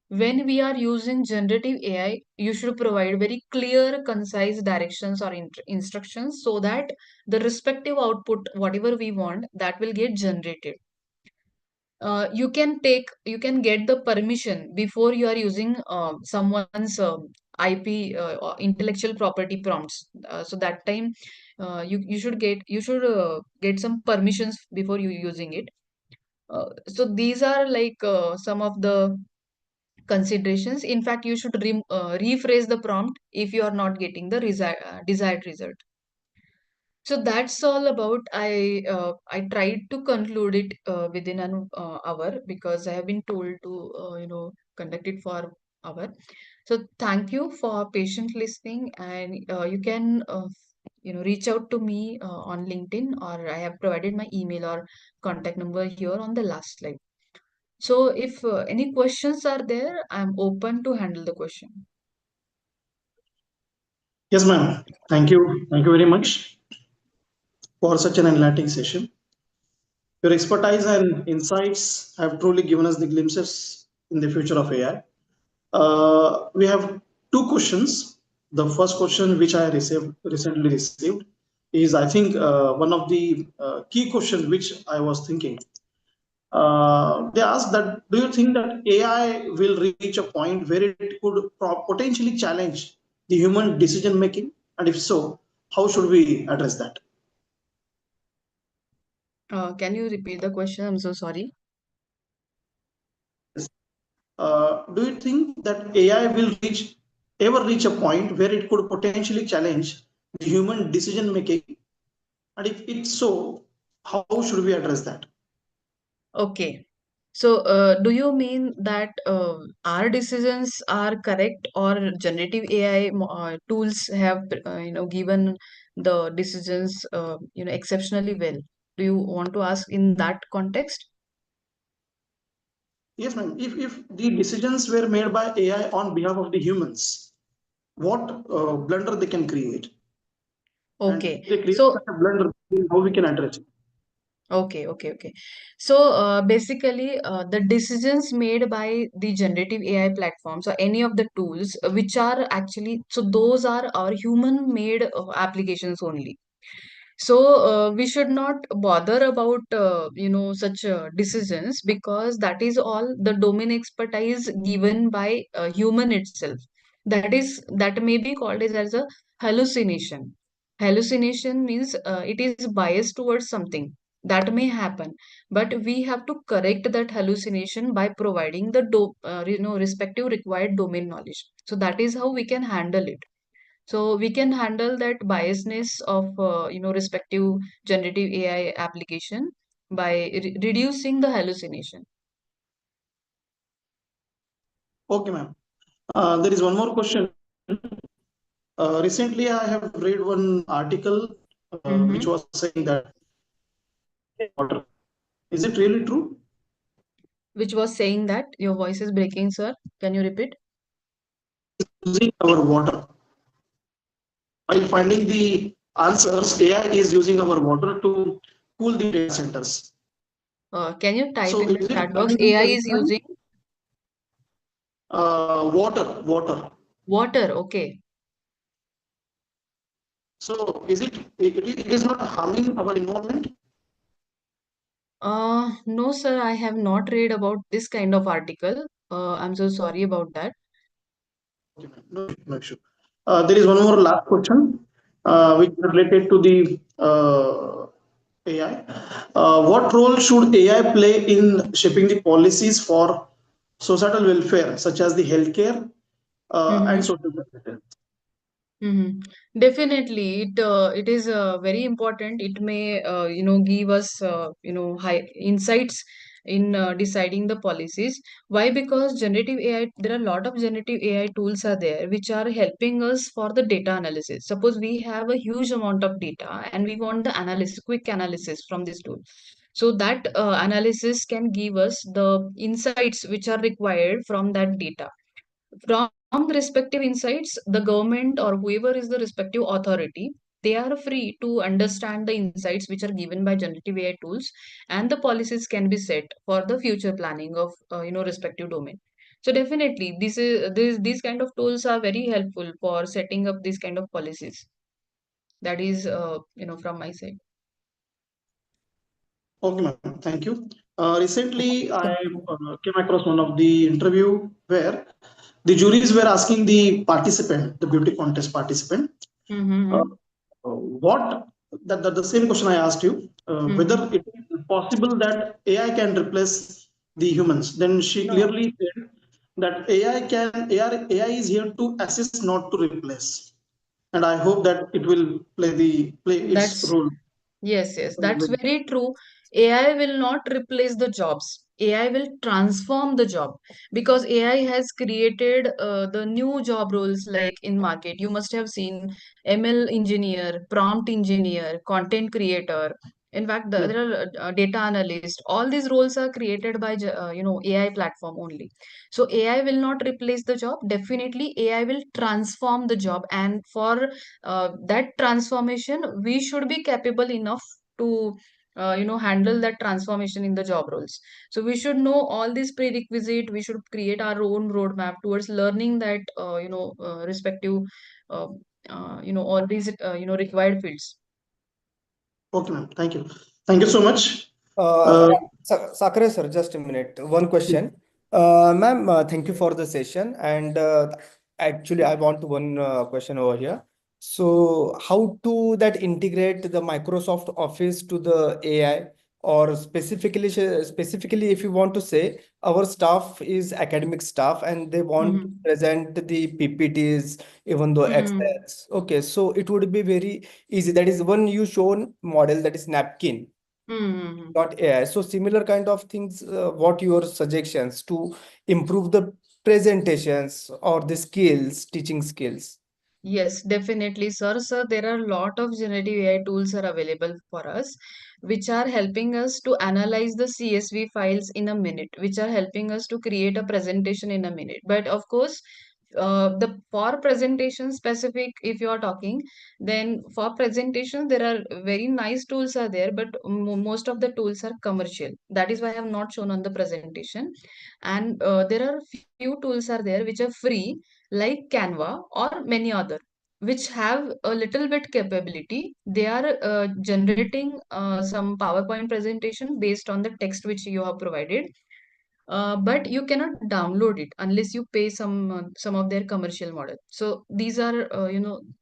When we are using generative AI, you should provide very clear, concise directions or instructions so that the respective output, whatever we want, that will get generated. You can get the permission before you are using someone's IP or intellectual property prompts. So that time you should get some permissions before you using it. So these are like some of the considerations. In fact, you should rephrase the prompt if you are not getting the desired result. So that's all about. I tried to conclude it within an hour because I have been told to conduct it for hour. So thank you for patient listening, and you can reach out to me on LinkedIn, or I have provided my email or contact number here on the last slide. So if any questions are there, I'm open to handle the question. Yes, ma'am. Thank you. Thank you very much for such an enlightening session. Your expertise and insights have truly given us the glimpses in the future of AI. We have two questions. The first question, which I recently received, is I think one of the key questions which I was thinking. They asked that, do you think that AI will reach a point where it could potentially challenge the human decision making? And if so, how should we address that? Can you repeat the question? I'm so sorry. Yes. Do you think that AI will ever reach a point where it could potentially challenge the human decision making? And if it's so, how should we address that? Okay. So, do you mean that our decisions are correct, or generative AI tools have, given the decisions, exceptionally well? Do you want to ask in that context? Yes, ma'am. If the decisions were made by AI on behalf of the humans, what blunder they can create? And if Okay. they create So, such a blunder, then how we can address it? okay. So, basically, the decisions made by the generative AI platforms or any of the tools which are actually, so those are our human-made applications only. So we should not bother about such decisions, because that is all the domain expertise given by human itself. That may be called as a hallucination. Hallucination means it is biased towards something that may happen, but we have to correct that hallucination by providing the respective required domain knowledge. So that is how we can handle it. So we can handle that biasness of respective generative AI application by reducing the hallucination. Okay, ma'am. There is one more question. Recently, I have read one article which was Mm-hmm. saying that water. Is it really true? Which was saying that your voice is breaking, sir. Can you repeat? Using our water. While finding the answers, AI is using our water to cool the data centers. Can you type So in the is it chat box? having any AI is concern? using Water. water. Okay. So it is not harming our environment? No, sir, I have not read about this kind of article. I'm so sorry about that. Okay, ma'am. No, no issue. There is one more last question, which is related to the AI. What role should AI play in shaping the policies for societal welfare, such as the healthcare and Mm-hmm. social services? Mm-hmm. Definitely, it is very important. It may give us high insights in deciding the policies. Why? Because generative AI, there are a lot of generative AI tools are there which are helping us for the data analysis. Suppose we have a huge amount of data and we want the analysis, quick analysis from this tool. So that analysis can give us the insights which are required from that data. From the respective insights, the government or whoever is the respective authority, they are free to understand the insights which are given by generative AI tools, and the policies can be set for the future planning of respective domain. So definitely, these kind of tools are very helpful for setting up these kind of policies. That is from my side. Okay, ma'am. Thank you. Recently, I came across one of the interview where the juries were asking the participant, the beauty contest participant, uh, Mm-hmm. what the same question I asked you, whether Mm-hmm. it is possible that AI can replace the humans. Then she No, clearly said that AI is here to assist, not to replace. And I hope that it will play its that's role. yes, that's very true. AI will not replace the jobs. AI will transform the job, because AI has created the new job roles like in market. You must have seen ML engineer, prompt engineer, content creator. In fact, Yes. there are data analyst. All these roles are created by AI platform only. So AI will not replace the job. Definitely, AI will transform the job, and for that transformation we should be capable enough to handle that transformation in the job roles. So we should know all these prerequisite. We should create our own roadmap towards learning that respective uh, all these required fields. Okay, ma'am. Thank you. Thank you so much. Uh, Uh, Sakare sir, just a minute. One question. Ma'am, thank you for the session. And actually, I want one question over here. So, how to that integrate the Microsoft Office to the AI, or specifically, if you want to say, our staff is academic staff and they want to Mm-hmm. present the PPTs, even though Mm-hmm. Excels. Okay, so it would be very easy. That is one you shown model, that is napkin Mm-hmm. dot AI. So similar kind of things, what your suggestions to improve the presentations or the skills, teaching skills? Yes, definitely, sir. Sir, there are a lot of generative AI tools are available for us, which are helping us to analyze the CSV files in a minute, which are helping us to create a presentation in a minute. But of course, the for presentation specific, if you are talking, then for presentation there are very nice tools are there, but most of the tools are commercial. That is why I have not shown on the presentation. And there are few tools are there which are free, like Canva or many other, which have a little bit capability. They are generating some PowerPoint presentation based on the text which you have provided, but you cannot download it unless you pay some of their commercial model. So these are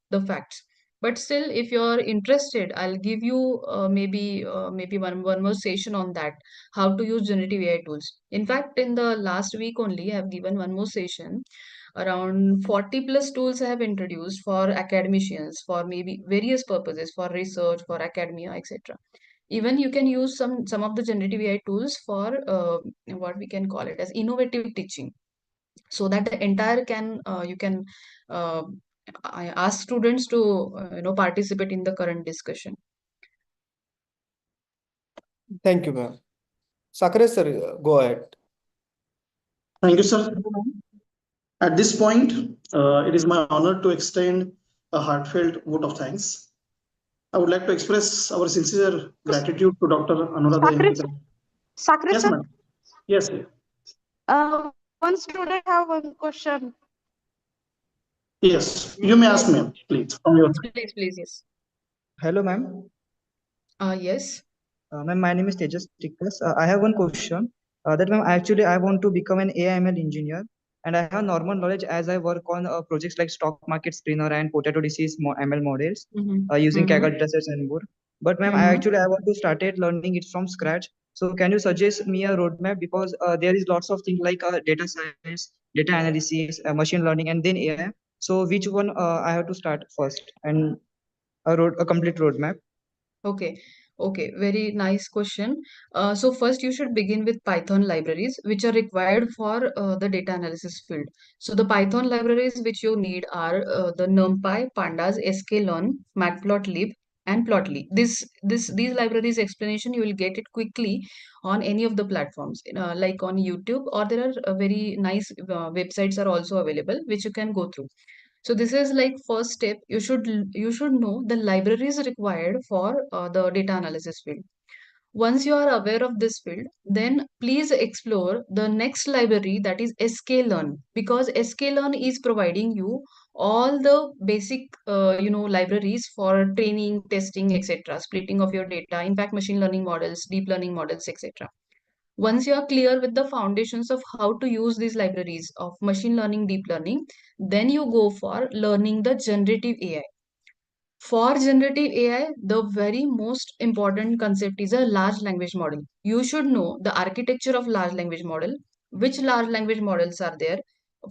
the facts. But still, if you're interested, I'll give you maybe one more session on that, how to use generative AI tools. In fact, in the last week only, I have given one more session. Around 40 plus tools I have introduced for academicians for maybe various purposes, for research, for academia, etc. Even you can use some of the generative AI tools for what we can call it as innovative teaching, so that the entire can you can uh, I ask students to participate in the current discussion. Thank you, ma'am. Sakare sir, go ahead. Thank you, sir. At this point, it is my honor to extend a heartfelt vote of thanks. I would like to express our sincere gratitude to Dr. Anuradha Sakrit, Inpikar. Sakrit Yes, sir, ma'am. Yes, sir. one student have one question. Yes. You may ask me, please, from your side. Please, yes. Hello, ma'am. Yes. Ma'am, my name is Tejas Tikkas. I have one question. That ma'am, actually, I want to become an AI/ML engineer, and I have normal knowledge as I work on projects like stock market screener and potato disease ML models Mm-hmm. using Mm-hmm. Kaggle datasets and more. But ma'am, Mm-hmm. I want to start it learning it from scratch. So can you suggest me a roadmap, because there is lots of things like data science, data analysis, machine learning, and then AI. So which one I have to start first, and a complete roadmap? Okay, okay, very nice question. So first you should begin with Python libraries, which are required for the data analysis field. So the Python libraries which you need are the NumPy, Pandas, sklearn, Matplotlib, and Plotly. These libraries explanation you will get it quickly on any of the platforms, like on YouTube, or there are very nice websites are also available which you can go through. So this is like first step. You should know the libraries required for the data analysis field. Once you are aware of this field, then please explore the next library, that is sklearn, because sklearn is providing you all the basic libraries for training, testing, etc., splitting of your data, in fact machine learning models, deep learning models, etc. Once you are clear with the foundations of how to use these libraries of machine learning, deep learning, then you go for learning the generative AI. For generative AI, the very most important concept is a large language model. You should know the architecture of large language model, which large language models are there,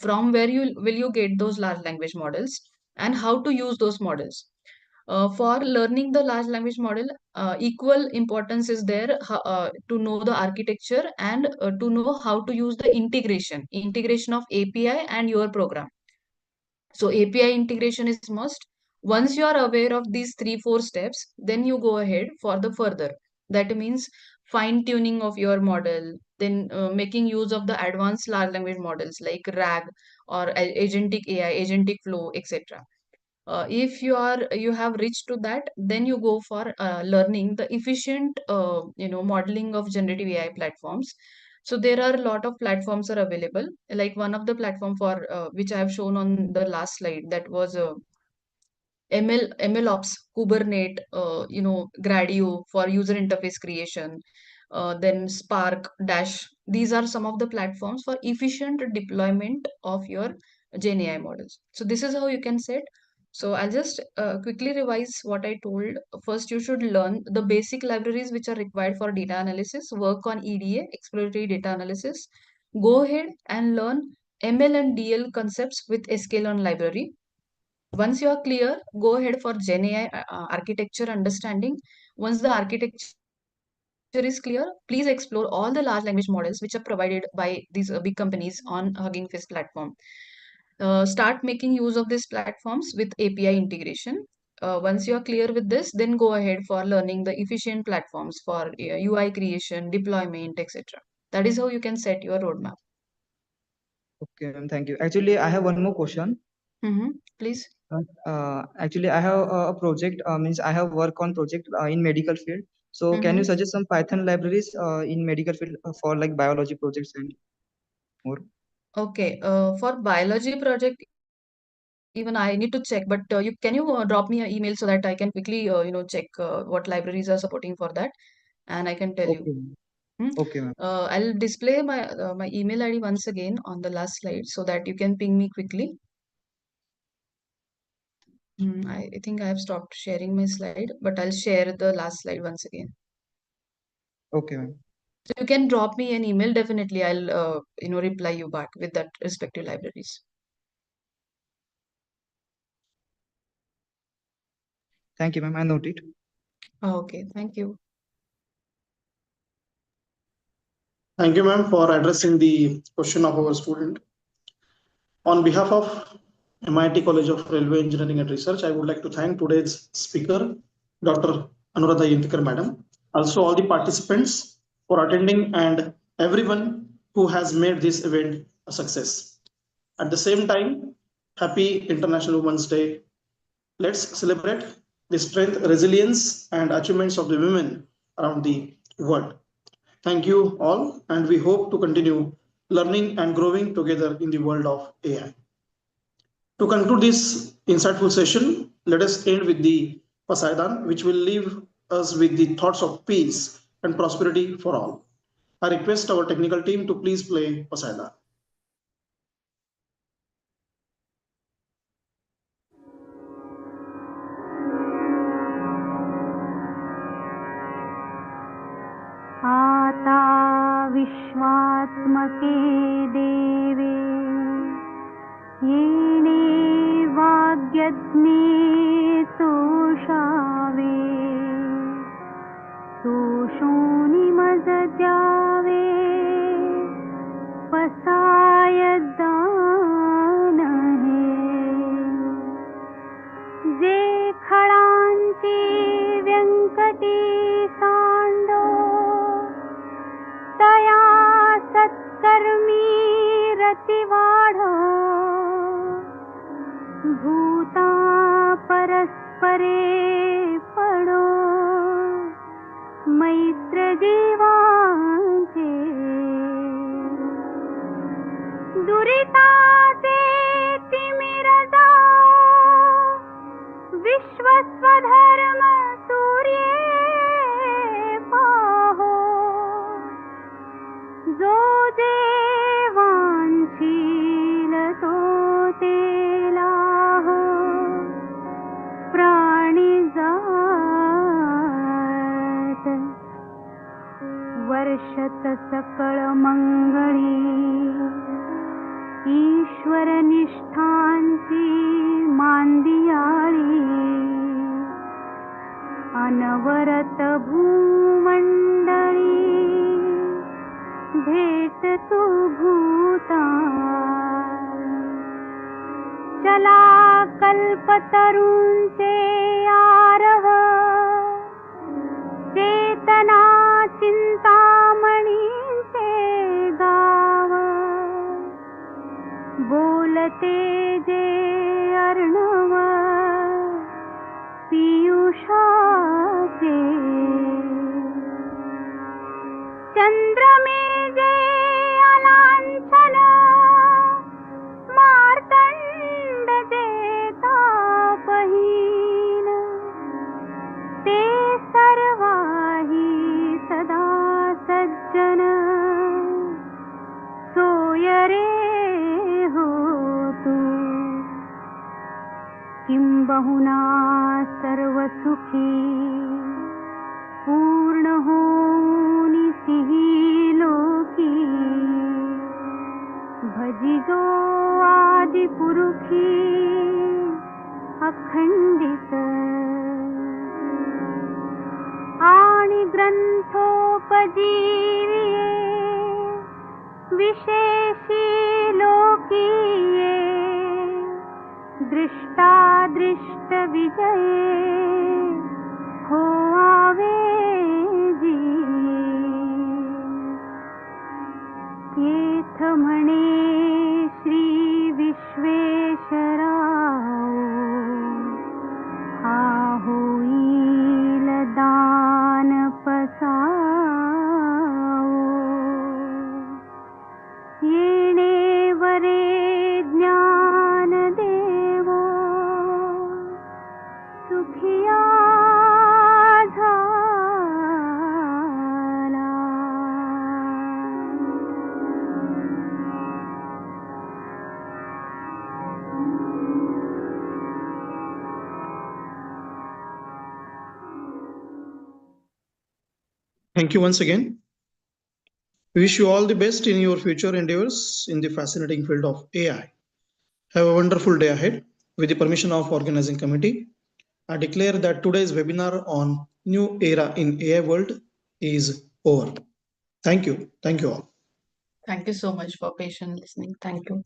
from where you will you get those large language models, and how to use those models. For learning the large language model, equal importance is there to know the architecture and to know how to use the integration of API and your program. So API integration is must. Once you are aware of these 3 4 steps, then you go ahead for the further. That means fine tuning of your model, then making use of the advanced large language models like RAG or agentic AI, agentic flow, etc. If you have reached to that, then you go for learning the efficient modeling of generative AI platforms. So there are a lot of platforms are available. Like one of the platform for which I have shown on the last slide, that was MLOps, Kubernetes, Gradio for user interface creation, then Spark, Dash. These are some of the platforms for efficient deployment of your Gen AI models. So this is how you can set. So I'll just quickly revise what I told. First, you should learn the basic libraries which are required for data analysis. Work on EDA, exploratory data analysis. Go ahead and learn ML and DL concepts with sklearn library. Once you are clear, go ahead for Gen AI architecture understanding. Once the architecture is clear, please explore all the large language models which are provided by these big companies on Hugging Face platform. Start making use of these platforms with API integration. Once you are clear with this, then go ahead for learning the efficient platforms for UI creation, deployment, etc. That is how you can set your roadmap. Okay, ma'am, thank you. Actually, I have one more question. Please. Actually, I have a project. Means I have work on project in medical field. So, can you suggest some Python libraries in medical field for like biology projects and more? Okay, for biology project, even I need to check, but can you drop me an email so that I can quickly check what libraries are supporting for that, and I can tell you. Okay, ma'am. Okay, ma'am. I'll display my email ID once again on the last slide so that you can ping me quickly. I think I have stopped sharing my slide, but I'll share the last slide once again. Okay, ma'am. So you can drop me an email. Definitely, I'll reply you back with that respective libraries. Thank you, ma'am. I note it. Okay, thank you. Thank you, ma'am, for addressing the question of our student. On behalf of MIT College of Railway Engineering and Research, I would like to thank today's speaker, Dr. Anuradha Yentikar, madam. Also, all the participants for attending and everyone who has made this event a success. At the same time, happy International Women's Day. Let's celebrate the strength, resilience, and achievements of the women around the world. Thank you all, and we hope to continue learning and growing together in the world of AI. To conclude this insightful session, let us end with the Pasaidan, which will leave us with the thoughts of peace and prosperity for all. I request our technical team to please play Pasaidan. आता विश्वात्मके देवे येणे वाग्यज्ञे तोषावे तोषोनिमज द्यावे पसायदान हे जे खळांची व्यंकटी सांडो तया सत्कर्मी रतिवाढ भूता परस्परे पडो मैत्र जीवांचे दुरिताचे तिमिर जाओ विश्वस्वधर्म सूर्ये पाहो जो देवांशील तो तेलाह प्राणी जात वर्षत सकळ मंगळी ईश्वर निष्ठांची मांदियाळी अनवरत भूमंडळी भेट तू भूता चला कल्पतरूंचे आरव चेतना चिंतामणींचे गाव बोलते जे अर्णव चंद्रमे जे अलांछन मार्तंड देता बहीण ते सर्वाही सदा सज्जन सोय रे हो तू किंबहुना सर्व सुखी पूर्ण होनी सिही लोकी भजिजो आदि पुरुखी अखंडित आणि ग्रंथोपजीविये विशेषी लोकीये दृष्टादृष्ट विजये हो आवे येथ म्हणे श्री विश्वेश्वराव हा होईल दान पसाव येणे वरे ज्ञान देवो सुखिया Thank you once again. We wish you all the best in your future endeavors in the fascinating field of AI. Have a wonderful day ahead. With the permission of organizing committee, I declare that today's webinar on new era in AI world is over. Thank you. Thank you all. Thank you so much for patient listening. Thank you.